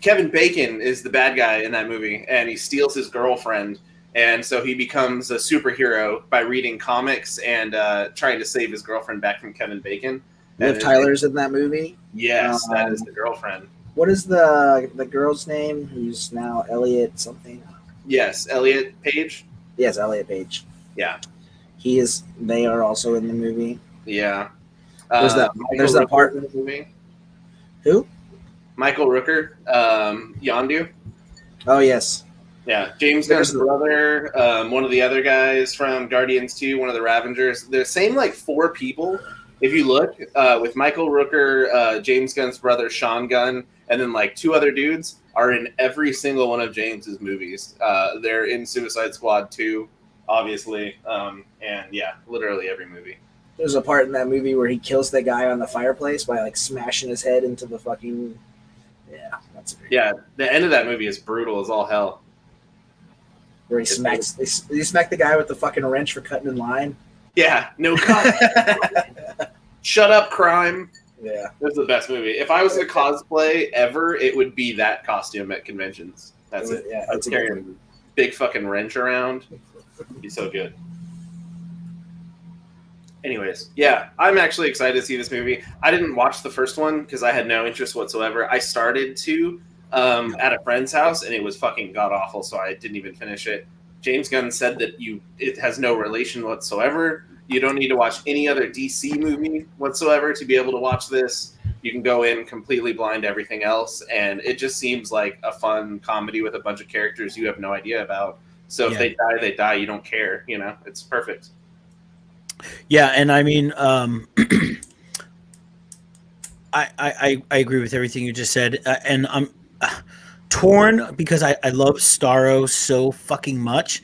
Kevin Bacon is the bad guy in that movie, and he steals his girlfriend, and so he becomes a superhero by reading comics and trying to save his girlfriend back from Kevin Bacon. Liv Tyler's in that movie. Yes, that is the girlfriend. What is the girl's name? Who's now Elliot something? Yes, Elliot Page. Yes, Elliot Page. Yeah, he is. They are also in the movie. Yeah. There's that part in the movie. Who? Michael Rooker, Yondu. Oh yes. Yeah, James Gunn's brother, one of the other guys from Guardians 2, one of the Ravengers. The same 4 people. If you look, with Michael Rooker, James Gunn's brother Sean Gunn, and then 2 other dudes are in every single one of James's movies. They're in Suicide Squad 2, obviously, and yeah, literally every movie. There's a part in that movie where he kills the guy on the fireplace by smashing his head into the fucking. Yeah, that's great. Yeah, the end of that movie is brutal as all hell. Where he smacks the guy with the fucking wrench for cutting in line. Yeah, no cut. Shut up, crime. Yeah. That's the best movie. If I was to cosplay ever, it would be that costume at conventions. That's it. Yeah, I'd carry a big fucking wrench around. It'd be so good. Anyways, yeah, I'm actually excited to see this movie. I didn't watch the first one because I had no interest whatsoever. I started to at a friend's house, and it was fucking god-awful, so I didn't even finish it. James Gunn said that it has no relation whatsoever. You don't need to watch any other DC movie whatsoever to be able to watch this. You can go in completely blind to everything else, and it just seems like a fun comedy with a bunch of characters you have no idea about. So if they die, they die. You don't care. It's perfect. Yeah, and I mean, I agree with everything you just said, and I'm torn because I love Starro so fucking much,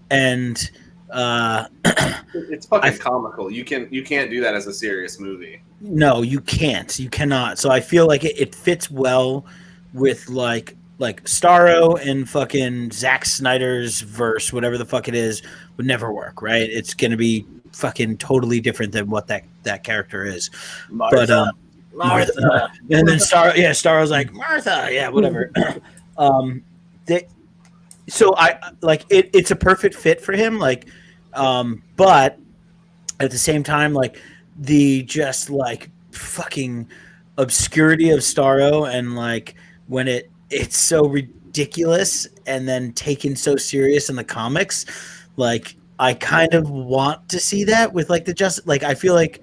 and it's fucking comical. You can't do that as a serious movie. No, you can't. You cannot. So I feel like it fits well with like Starro and fucking Zack Snyder's verse, whatever the fuck it is, would never work, right? It's gonna be fucking totally different than what that character is. Martha. And then Starro's like Martha, yeah, whatever. So I it's a perfect fit for him, but at the same time, the just fucking obscurity of Starro, and when it's so ridiculous and then taken so serious in the comics, I kind of want to see that with I feel like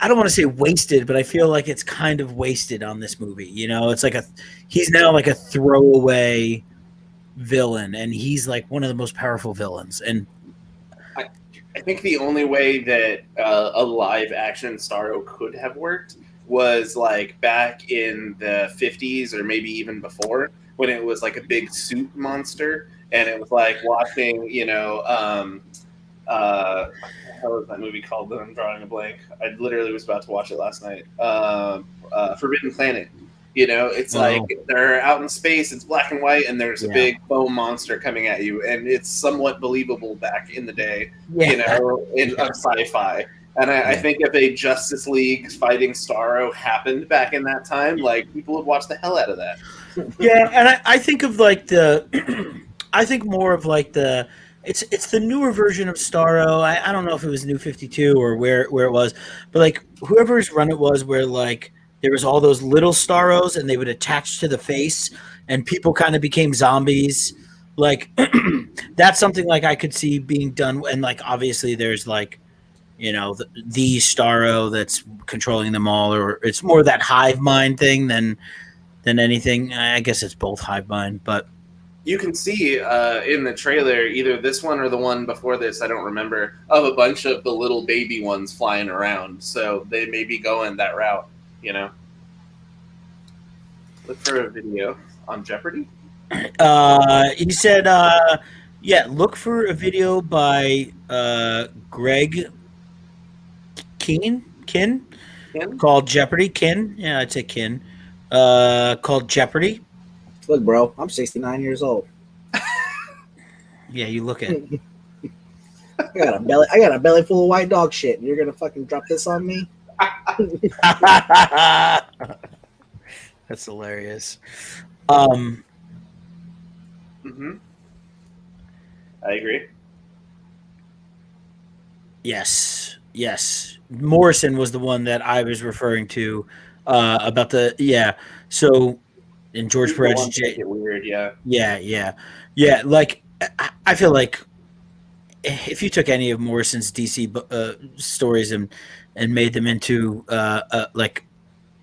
I don't want to say wasted, but I feel like it's kind of wasted on this movie. It's he's now a throwaway villain, and he's one of the most powerful villains. And I think the only way that a live action Starro could have worked was back in the 50s or maybe even before, when it was a big suit monster, and it was watching, how was that movie called that I'm drawing a blank? I literally was about to watch it last night. Forbidden Planet. It's they're out in space, it's black and white, and there's a big foam monster coming at you, and it's somewhat believable back in the day, of sci-fi. And I think if a Justice League fighting Starro happened back in that time, like people would watch the hell out of that. Yeah, and I think of like I think more of like it's the newer version of Starro. I don't know if it was New 52 or where it was, but like whoever's run it was where like there was all those little Starros and they would attach to the face and people kind of became zombies. Like that's something like I could see being done, and like obviously there's like the Starro that's controlling them all, or it's more that hive mind thing than anything. I guess it's both hive mind, but you can see in the trailer, either this one or the one before this, I don't remember, of a bunch of the little baby ones flying around. So they may be going that route, Look for a video on Jeopardy. He said, look for a video by Greg Kin called Jeopardy. Kin, yeah, I'd say Kin. Called Jeopardy. Look, bro, I'm 69 years old. Yeah, you look at. I got a belly full of white dog shit. And you're gonna fucking drop this on me? That's hilarious. I agree. Yes. Morrison was the one that I was referring to about the So, in George Perez, weird, yeah. Like I feel like if you took any of Morrison's DC stories and made them into like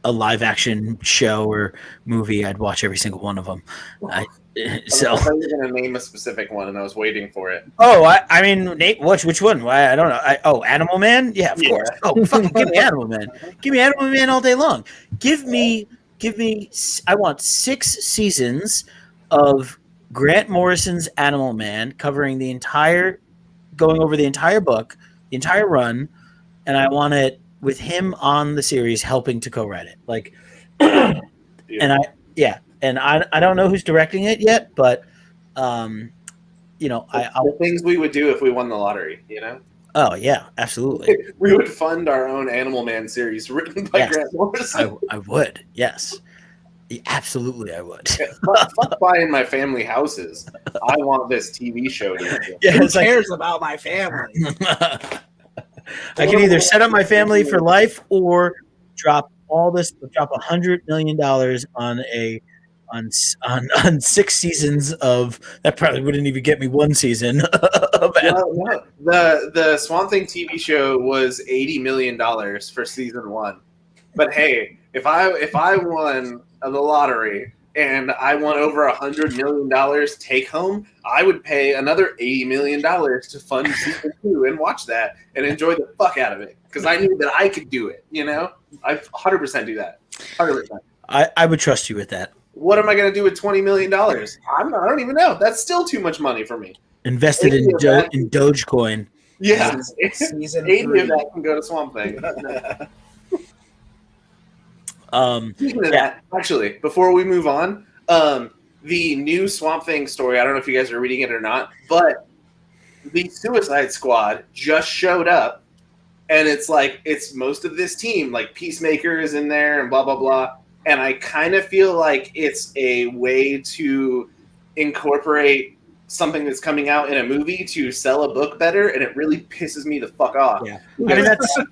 a live action show or movie, I'd watch every single one of them. I thought you were going to name a specific one, and I was waiting for it. Oh, I mean, Nate, which one? I don't know. Animal Man? Yeah, of course. Oh, fucking give me Animal Man. Give me Animal Man all day long. Give me. I want 6 seasons of Grant Morrison's Animal Man, covering going over the entire book, the entire run, and I want it with him on the series helping to co-write it. Like, and I don't know who's directing it yet, but the things we would do if we won the lottery, Oh yeah, absolutely. We would fund our own Animal Man series written by Grant Morrison. I would, yes. Absolutely, I would. Fuck buying my family houses. I want this TV show to Who cares about my family? I can either set up my family for life or drop $100 million on 6 seasons of that. Probably wouldn't even get me 1 season of no. The Swamp Thing TV show was $80 million for season 1. But hey, if I won the lottery and I won over $100 million take home, I would pay another $80 million to fund season 2 and watch that and enjoy the fuck out of it, because I knew that I could do it. I 100% do that. 100%. I would trust you with that. What am I going to do with $20 million? I don't even know. That's still too much money for me. Invested in Dogecoin. Yeah. Season 80 3. of that can go to Swamp Thing. Speaking of that, actually, before we move on, the new Swamp Thing story, I don't know if you guys are reading it or not, but the Suicide Squad just showed up, and it's most of this team, like Peacemaker is in there and blah, blah, blah. And I kind of feel like it's a way to incorporate something that's coming out in a movie to sell a book better, and it really pisses me the fuck off. Yeah. I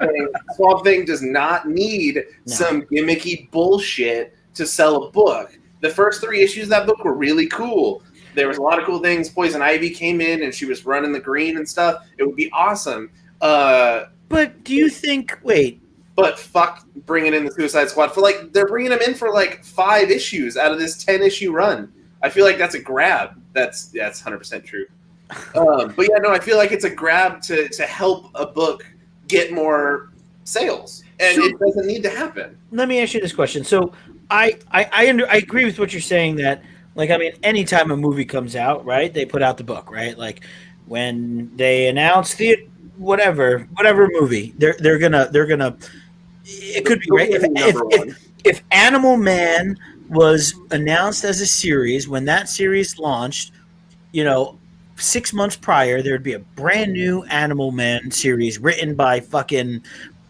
mean, Swamp Thing does not need some gimmicky bullshit to sell a book. The first 3 issues of that book were really cool. There was a lot of cool things. Poison Ivy came in, and she was running the green and stuff. It would be awesome. But do you think? Wait. But fuck bringing in the Suicide Squad they're bringing them in for 5 issues out of this 10-issue run. I feel like that's a grab. That's 100% true. But yeah, no, I feel like it's a grab to help a book get more sales, and it doesn't need to happen. Let me ask you this question. So I agree with what you're saying that, anytime a movie comes out, right, they put out the book, right? Like when they announce the whatever movie, they're gonna it could be right if Animal Man was announced as a series, when that series launched, 6 months prior, there would be a brand new Animal Man series written by fucking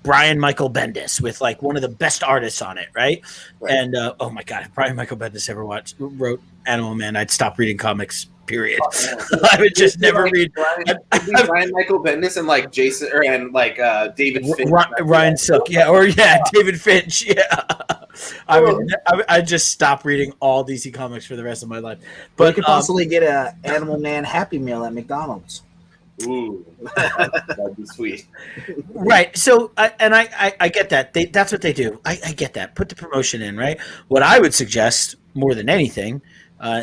Brian Michael Bendis with like one of the best artists on it, right? And oh my god, if Brian Michael Bendis ever wrote Animal Man, I'd stop reading comics. Period. I would just never read. Brian Michael Bendis and like Jason and like David Finch, Ryan Silk, David Finch, I just stop reading all DC comics for the rest of my life. But you could possibly get a Animal Man Happy Meal at McDonald's. Ooh, that'd be sweet. Right. So, I get that. That's what they do. I get that. Put the promotion in, right? What I would suggest more than anything,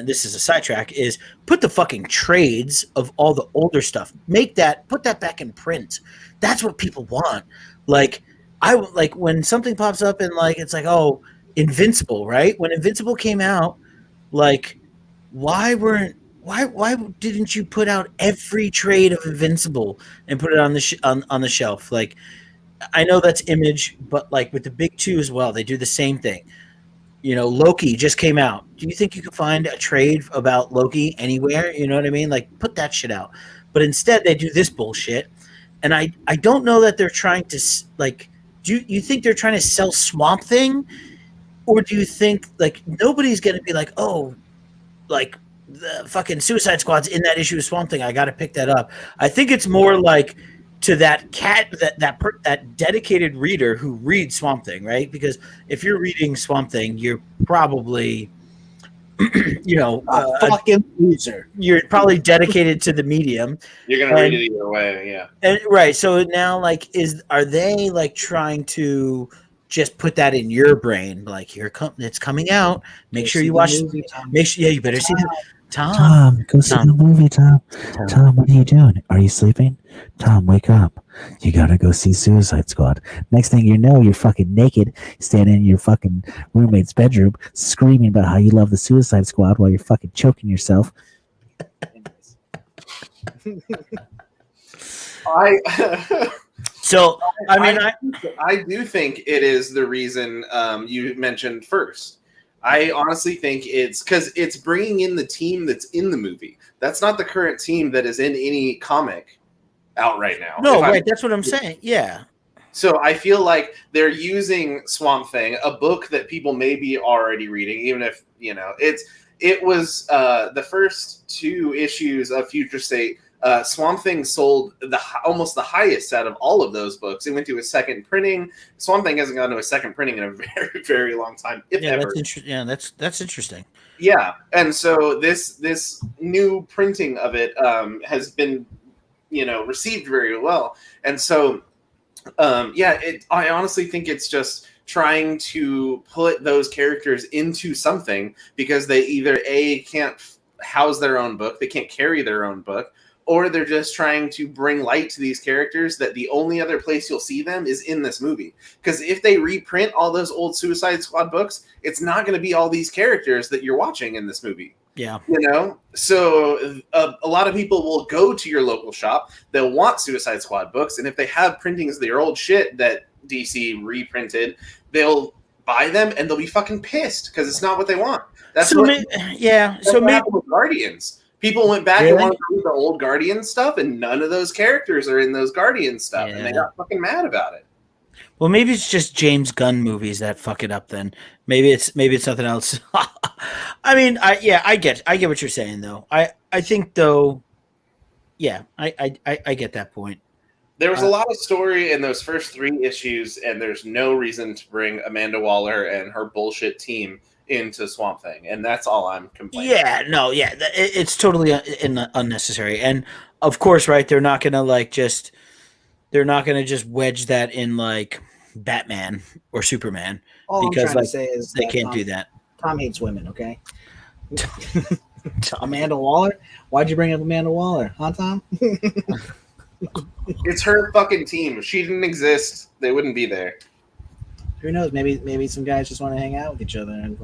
this is a sidetrack, is put the fucking trades of all the older stuff. Put that back in print. That's what people want. Like, when something pops up and like it's like, oh, Invincible, right? When Invincible came out, like, why didn't you put out every trade of Invincible and put it on the shelf? Like, I know that's Image, but like with the big two as well, they do the same thing. You know, Loki just came out. Do you think you could find a trade about Loki anywhere? You know what I mean? Like, put that shit out. But instead, they do this bullshit. And I don't know that they're trying to, like, do you think they're trying to sell Swamp Thing? Or do you think, like, nobody's going to be like, oh, like, the fucking Suicide Squad's in that issue of Swamp Thing, I got to pick that up. I think it's more like to that that dedicated reader who reads Swamp Thing, right? Because if you're reading Swamp Thing, you're probably, fucking loser. You're probably dedicated to the medium. You're gonna read it either way, yeah. And right. So now, like, are they like trying to just put that in your brain? Like, it's coming out. Make sure you watch. You better see the. Tom, go see the movie, Tom. Tom, what are you doing? Are you sleeping? Tom, wake up. You gotta go see Suicide Squad. Next thing you know, you're fucking naked, standing in your fucking roommate's bedroom, screaming about how you love the Suicide Squad while you're fucking choking yourself. I do think it is the reason you mentioned first. I honestly think it's because it's bringing in the team that's in the movie. That's not the current team that is in any comic out right now. No, right. That's what I'm saying. Yeah. So I feel like they're using Swamp Thing, a book that people may be already reading, even if, it was the first 2 issues of Future State. Swamp Thing sold almost the highest out of all of those books. It went to a second printing. Swamp Thing hasn't gone to a second printing in a very, very long time, if ever. That's interesting. Yeah, and so this new printing of it has been, received very well, and so I honestly think it's just trying to put those characters into something because they either can't house their own book, they can't carry their own book, or they're just trying to bring light to these characters that the only other place you'll see them is in this movie. Because if they reprint all those old Suicide Squad books, it's not going to be all these characters that you're watching in this movie. Yeah. So a lot of people will go to your local shop. They'll want Suicide Squad books. And if they have printings of their old shit that DC reprinted, they'll buy them and they'll be fucking pissed because it's not what they want. That's so what happened with Guardians. People went back and wanted to read the old Guardian stuff, and none of those characters are in those Guardian stuff, and they got fucking mad about it. Well, maybe it's just James Gunn movies that fuck it up. Then maybe it's something else. I mean, I get what you're saying though. I think though, I get that point. There was a lot of story in those first 3 issues, and there's no reason to bring Amanda Waller and her bullshit team into Swamp Thing, and that's all I'm complaining. It's totally unnecessary, and of course, right? They're not gonna just wedge that in like Batman or Superman because they can't do that. Tom hates women. Okay. Amanda Waller. Why'd you bring up Amanda Waller, huh, Tom? It's her fucking team. If she didn't exist, they wouldn't be there. Who knows? Maybe some guys just want to hang out with each other and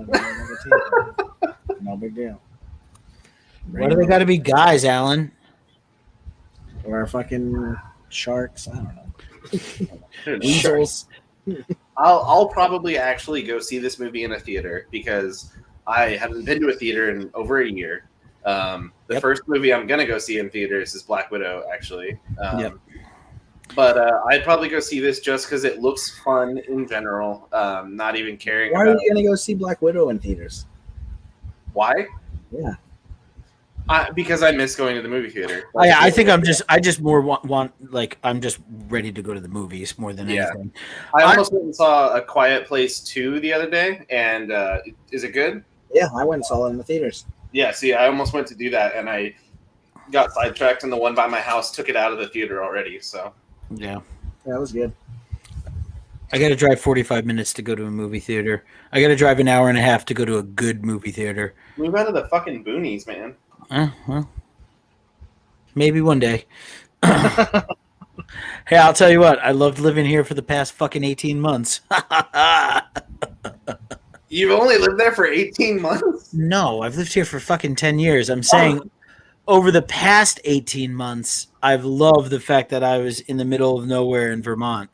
no big deal. Why do they got to be guys, Alan? Or fucking sharks? I don't know. Weasels. I'll probably actually go see this movie in a theater because I haven't been to a theater in over a year. The first movie I'm gonna go see in theaters is Black Widow, actually. Yep. But I'd probably go see this just because it looks fun in general. Not even caring. Why are you gonna go see Black Widow in theaters? Why? Yeah. Because I miss going to the movie theater. I think I just more want I'm just ready to go to the movies more than anything. I almost went and saw A Quiet Place 2 the other day, and is it good? Yeah, I went and saw it in the theaters. Yeah, see, I almost went to do that, and I got sidetracked, and the one by my house took it out of the theater already. So yeah, that was good. I got to drive 45 minutes to go to a movie theater. I got to drive an hour and a half to go to a good movie theater. Move out of the fucking boonies, man. Well, maybe one day. Hey, I'll tell you what. I loved living here for the past fucking 18 months. You've only lived there for 18 months? No, I've lived here for fucking 10 years. I'm saying over the past 18 months, I've loved the fact that I was in the middle of nowhere in Vermont,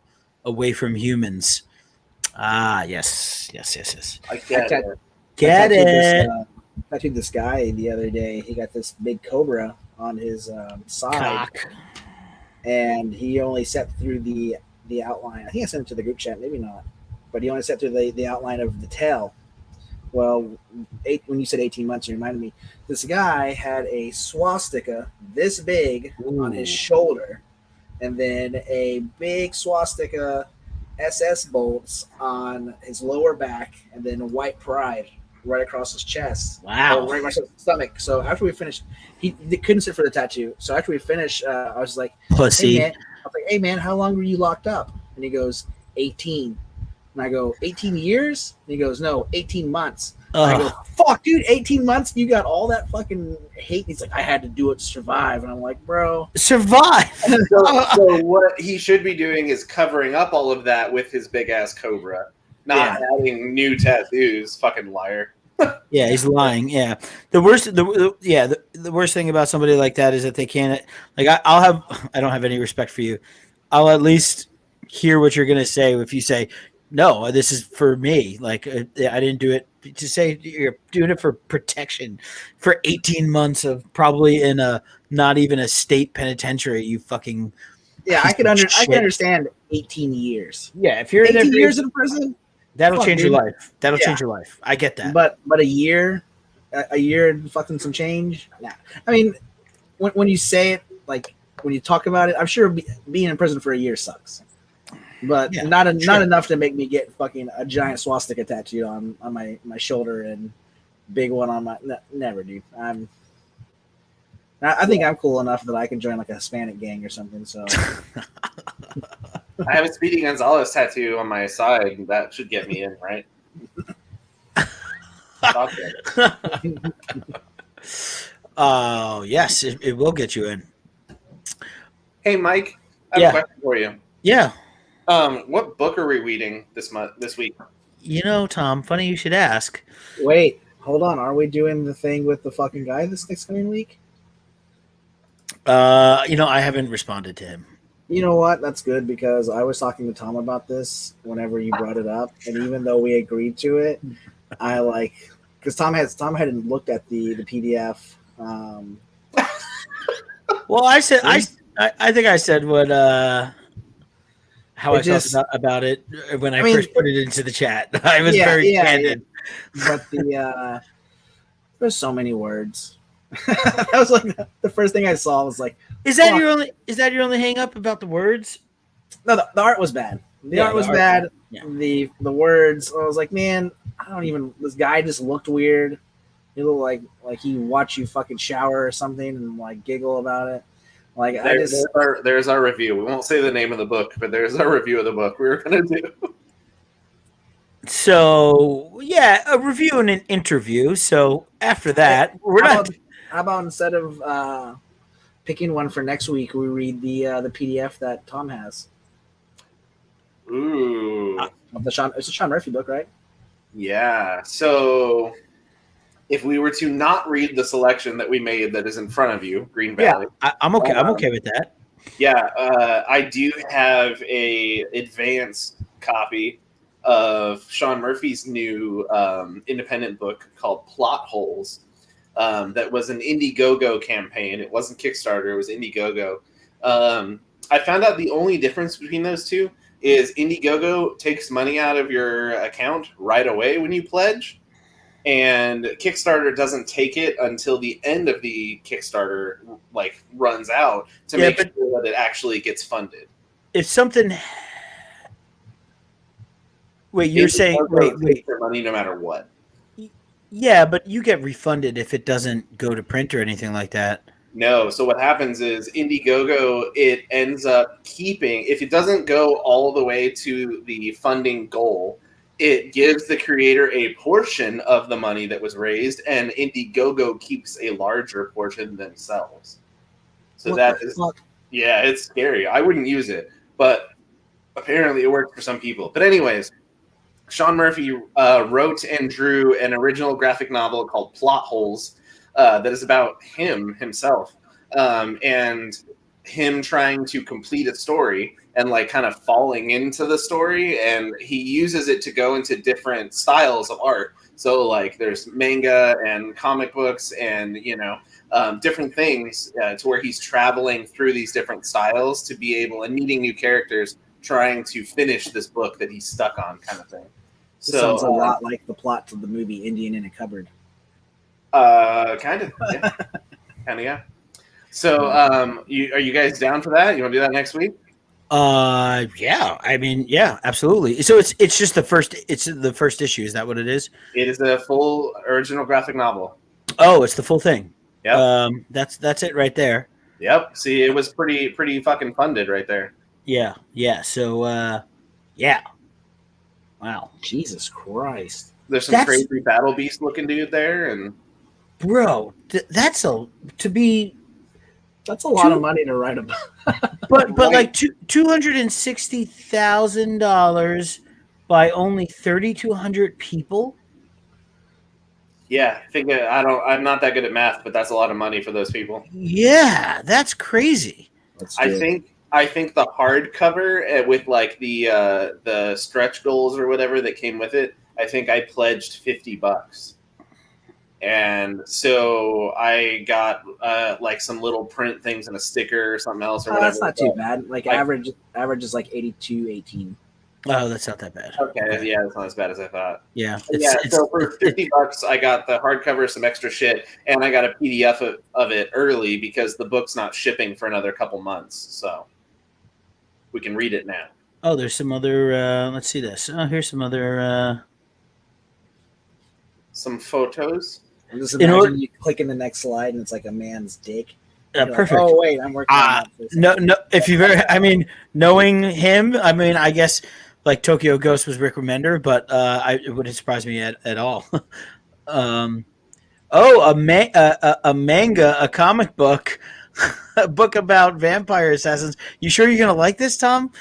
away from humans. Ah, yes. I get it. Get it. I tattooed this guy the other day. He got this big cobra on his side. Cock. And he only set through the outline. I think I sent it to the group chat, maybe not. But he only set through the outline of the tail. Well, when you said 18 months, you reminded me. This guy had a swastika this big on his shoulder, and then a big swastika SS bolts on his lower back, and then a white pride right across his chest. Wow. Right across his stomach. So after we finished, he couldn't sit for the tattoo. So after we finished, I was like, pussy. Hey man, how long were you locked up? And he goes, 18. And I go, 18 years? And he goes, no, 18 months. I go, fuck, dude, 18 months? You got all that fucking hate? And he's like, I had to do it to survive. And I'm like, bro. Survive? So what he should be doing is covering up all of that with his big-ass cobra, not adding new tattoos. Fucking liar. Yeah, he's lying. Yeah, the worst thing about somebody like that is that they can't. Like, I don't have any respect for you. I'll at least hear what you're gonna say if you say, no, this is for me. Like, I didn't do it to say you're doing it for protection for 18 months of probably in a not even a state penitentiary. You fucking I can understand 18 years. Yeah, if you're 18 years in prison. That'll change your life. That'll change your life. I get that. But a year and fucking some change. Nah. I mean, when you say it, like when you talk about it, I'm sure being in prison for a year sucks. But not enough to make me get fucking a giant swastika tattoo on my shoulder and big one on my never, dude. I think I'm cool enough that I can join like a Hispanic gang or something. So. I have a Speedy Gonzalez tattoo on my side. That should get me in, right? Oh, yes, it will get you in. Hey, Mike, I have a question for you. Yeah. What book are we reading this week? You know, Tom, funny you should ask. Wait, hold on. Are we doing the thing with the fucking guy this next coming week? I haven't responded to him. You know what? That's good because I was talking to Tom about this whenever you brought it up, and even though we agreed to it, because Tom hadn't looked at the PDF. Well, I said I think I said what how I felt about it when I first put it into the chat. I was very candid, but there's so many words. That was like the first thing I saw was like, is that your only hang up about the words? No, the art was bad. The art was bad. Yeah. The words, I was like, man, this guy just looked weird. He looked like he watched you fucking shower or something and like giggle about it. Like there's our review. We won't say the name of the book, but there's our review of the book we were gonna do. So yeah, a review and an interview. So after that, how about instead of picking one for next week, we read the PDF that Tom has? Ooh, it's a Sean Murphy book, right? Yeah. So if we were to not read the selection that we made that is in front of you, Green Valley, I'm okay. I'm okay with that. Yeah, I do have a advanced copy of Sean Murphy's new independent book called Plot Holes. that was an Indiegogo campaign. It wasn't Kickstarter. It was Indiegogo. I found out the only difference between those two is Indiegogo takes money out of your account right away when you pledge, and Kickstarter doesn't take it until the end of the Kickstarter runs out to make sure that it actually gets funded. If something, you're saying take their money no matter what. Yeah, but you get refunded if it doesn't go to print or anything like that. No. So what happens is Indiegogo, it ends up keeping, if it doesn't go all the way to the funding goal, it gives the creator a portion of the money that was raised, and Indiegogo keeps a larger portion themselves. So yeah, it's scary. I wouldn't use it, but apparently it works for some people. But anyways, Sean Murphy wrote and drew an original graphic novel called Plot Holes that is about himself, and him trying to complete a story and kind of falling into the story, and he uses it to go into different styles of art. So there's manga and comic books and different things to where he's traveling through these different styles to be able and meeting new characters, trying to finish this book that he's stuck on, kind of thing. So sounds a lot like the plot to the movie Indian in a Cupboard. Kind of, yeah. Yeah. So, are you guys down for that? You want to do that next week? Yeah. I mean, yeah, absolutely. So it's just the first. It's the first issue. Is that what it is? It is a full original graphic novel. Oh, it's the full thing. Yeah. That's it right there. Yep. See, it was pretty fucking funded right there. Yeah. Yeah. So, yeah. Wow. Jesus Christ. There's some crazy battle beast looking dude there, and bro, that's a lot of money to write about. but like $260,000 by only 3,200 people. Yeah, I'm not that good at math, but that's a lot of money for those people. Yeah, that's crazy. I think the hardcover with the stretch goals or whatever that came with it, I think I pledged $50. And so I got some little print things and a sticker or something else or whatever. That's not too bad. Average is like 82.18. Oh, that's not that bad. Okay, yeah, it's not as bad as I thought. Yeah. So for $50, I got the hardcover, some extra shit, and I got a PDF of it early because the book's not shipping for another couple months. So we can read it now. Oh, there's some other. Let's see this. Oh, here's some other. Some photos. I'm just imagining you click in the next slide and it's like a man's dick. Perfect. Oh wait, I'm working on this. No. If you knowing him, I guess Tokyo Ghost was Rick Remender, but it wouldn't surprise me at all. A manga, a comic book, a book about vampire assassins. You sure you're gonna like this, Tom?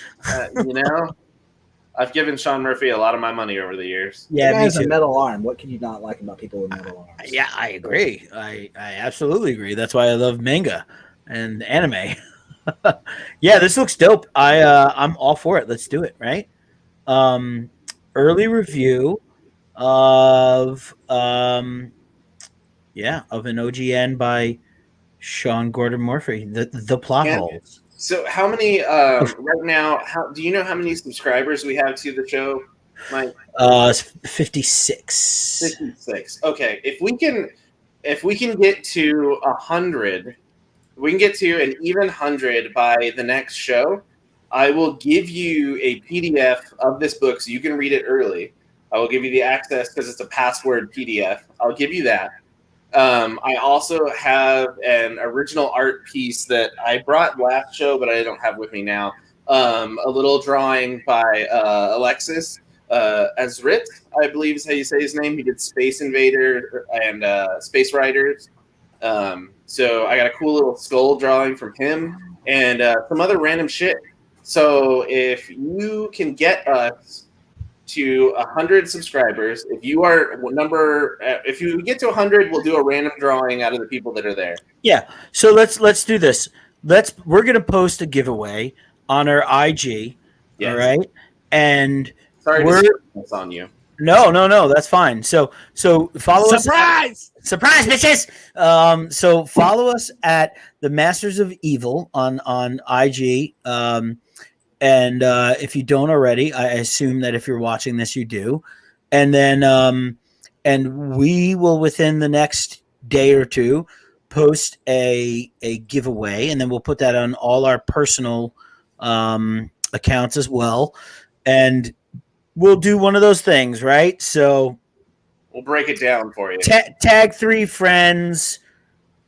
I've given Sean Murphy a lot of my money over the years. Yeah, he has a metal arm. What can you not like about people with metal arms? Yeah, I agree. I absolutely agree. That's why I love manga and anime. Yeah, this looks dope. I'm all for it. Let's do it, right? Early review of an OGN by Sean Gordon Murphy, the plot holes. So how many right now? Do you know how many subscribers we have to the show, Mike? It's 56. 56. Okay, if we can get to 100, we can get to an even 100 by the next show. I will give you a PDF of this book so you can read it early. I will give you the access because it's a password PDF. I'll give you that. I also have an original art piece that I brought last show, but I don't have with me now. A little drawing by Alexis Azrit, I believe is how you say his name. He did Space Invader and Space Riders. So I got a cool little skull drawing from him and some other random shit. So if you can get us to 100 subscribers, if you get to 100, we'll do a random drawing out of the people that are there. Yeah. So let's do this. We're gonna post a giveaway on our IG. Yes. All right. And sorry to on you. No. That's fine. So follow us. Surprise, bitches! So follow us at the Masters of Evil on IG. And if you don't already, I assume that if you're watching this, you do. And then and we will within the next day or two post a giveaway, and then we'll put that on all our personal accounts as well. And we'll do one of those things, right? So we'll break it down for you. Tag 3 friends,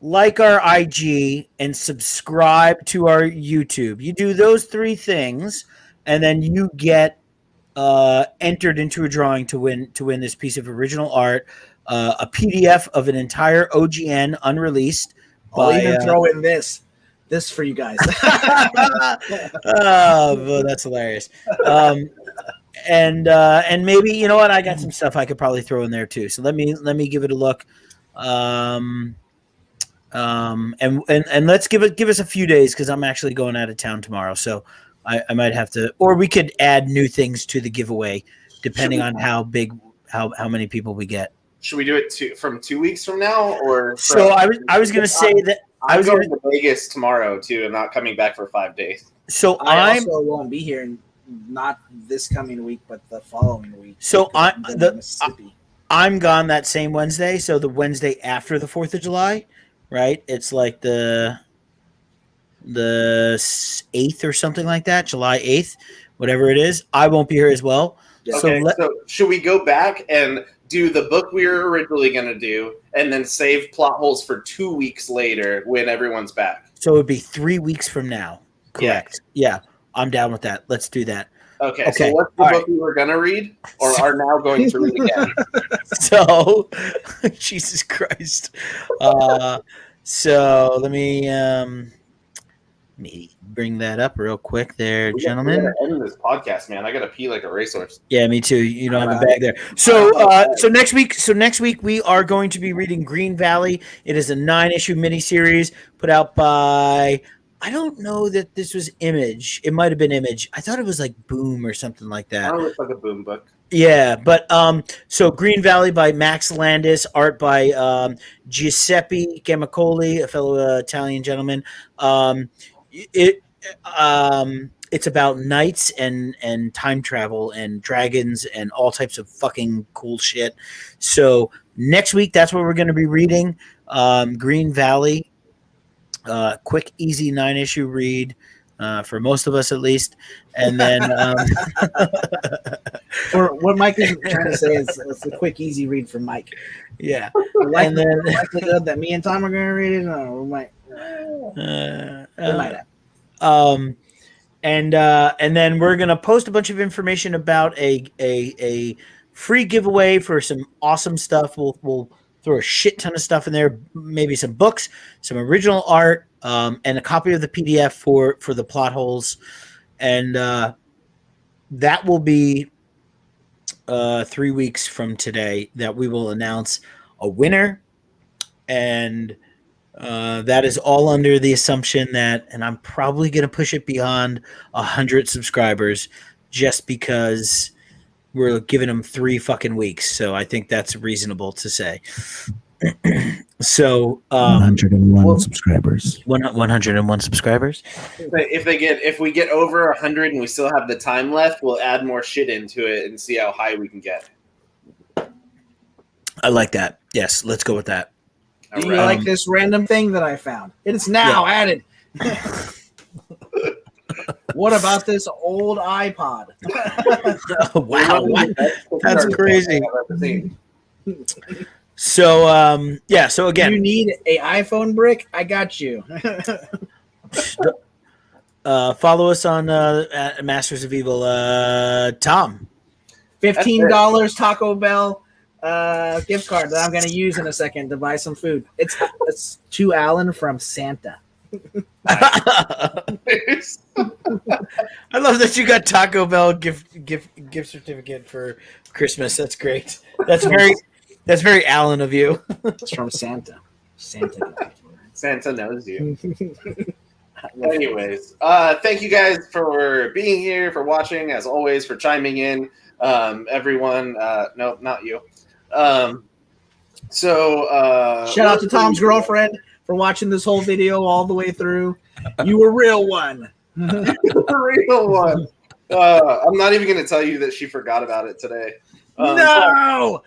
like our IG, and subscribe to our YouTube. You do those 3 things, and then you get entered into a drawing to win this piece of original art, a PDF of an entire OGN unreleased. I'll even throw in this for you guys. Oh, that's hilarious. And maybe, you know what, I got some stuff I could probably throw in there too. So let me give it a look. And let's give us a few days, because I'm actually going out of town tomorrow. So I might have to, or we could add new things to the giveaway depending on how many people we get. Should we do it from 2 weeks from now, or? So I was going to say that I was going to Vegas tomorrow too. I'm not coming back for 5 days. So I also won't be here, not this coming week, but the following week. So I'm gone that same Wednesday. So the Wednesday after the 4th of July, right? It's like the 8th or something like that, July 8th, whatever it is. I won't be here as well. Okay, so should we go back and do the book we were originally going to do, and then save plot holes for 2 weeks later when everyone's back? So it would be 3 weeks from now. Correct. Yeah, I'm down with that. Let's do that. Okay. So what's the book we were going to read, or are now going to read again? So, Jesus Christ. So let me bring that up real quick there, gentlemen. We gotta end this podcast, man. I gotta pee like a racehorse. Yeah, me too. You don't have a bag there. So next week we are going to be reading Green Valley. It is a 9-issue miniseries put out by, I don't know that this was Image. It might have been Image. I thought it was like Boom or something like that. Oh, it's like a Boom book. Yeah, but so Green Valley by Max Landis, art by Giuseppe Gamacoli, a fellow Italian gentleman. It's about knights and time travel and dragons and all types of fucking cool shit. So next week, that's what we're going to be reading. Green Valley, quick, easy 9-issue read. For most of us, at least, and then for what Mike is trying to say is it's a quick, easy read for Mike. Yeah, and then likelihood that me and Tom are going to read it, we might. We might have. And then we're gonna post a bunch of information about a free giveaway for some awesome stuff. We'll throw a shit ton of stuff in there, maybe some books, some original art, and a copy of the PDF for the plot holes. And that will be 3 weeks from today that we will announce a winner. And that is all under the assumption that, and I'm probably going to push it beyond 100 subscribers just because we're giving them 3 fucking weeks. So I think that's reasonable to say. So 101 subscribers. 101 subscribers. If we get over 100 and we still have the time left, we'll add more shit into it and see how high we can get. I like that. Yes, let's go with that. Do you like this random thing that I found? It's now added. What about this old iPod? Wow, that's crazy. So so again, you need an iPhone brick? I got you. Follow us on at Masters of Evil. Tom, $15 Taco Bell gift card that I'm going to use in a second to buy some food. It's to Alan from Santa. I love that you got Taco Bell gift certificate for Christmas. That's great. That's very Alan of you. It's from Santa. Santa knows you. Anyways, thank you guys for being here, for watching, as always, for chiming in. Everyone, no, not you. Shout out to Tom's girlfriend for watching this whole video all the way through. You a real one. Real one. I'm not even going to tell you that she forgot about it today. No!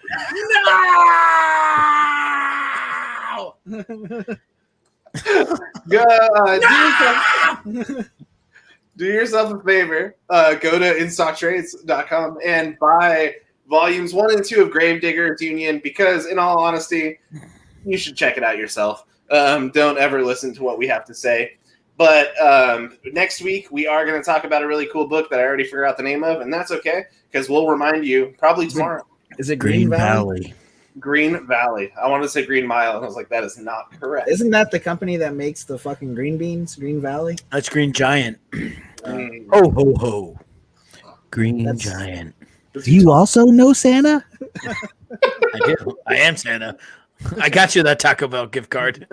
Do yourself a favor. Go to InStockTrades.com and buy volumes 1 and 2 of Gravediggers Union, because in all honesty, you should check it out yourself. Don't ever listen to what we have to say. But next week, we are going to talk about a really cool book that I already figured out the name of, and that's okay, because we'll remind you probably tomorrow. Is it Green Valley? Green Valley. I wanted to say Green Mile, and I was like, that is not correct. Isn't that the company that makes the fucking green beans, Green Valley? That's Green Giant. Ho, ho, ho. Green Giant. Do you also know Santa? I do. I am Santa. I got you that Taco Bell gift card.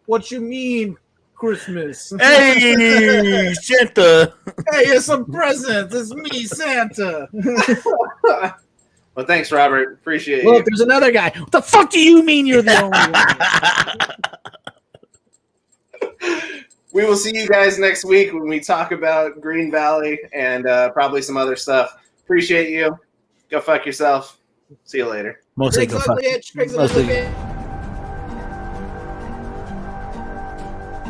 What you mean, Christmas? Hey, Santa. Hey, it's some presents. It's me, Santa. Well, thanks, Robert. Appreciate you. Look, there's another guy. What the fuck do you mean you're the only one? We will see you guys next week when we talk about Green Valley and probably some other stuff. Appreciate you. Go fuck yourself. See you later. Mostly go fuck. Mostly.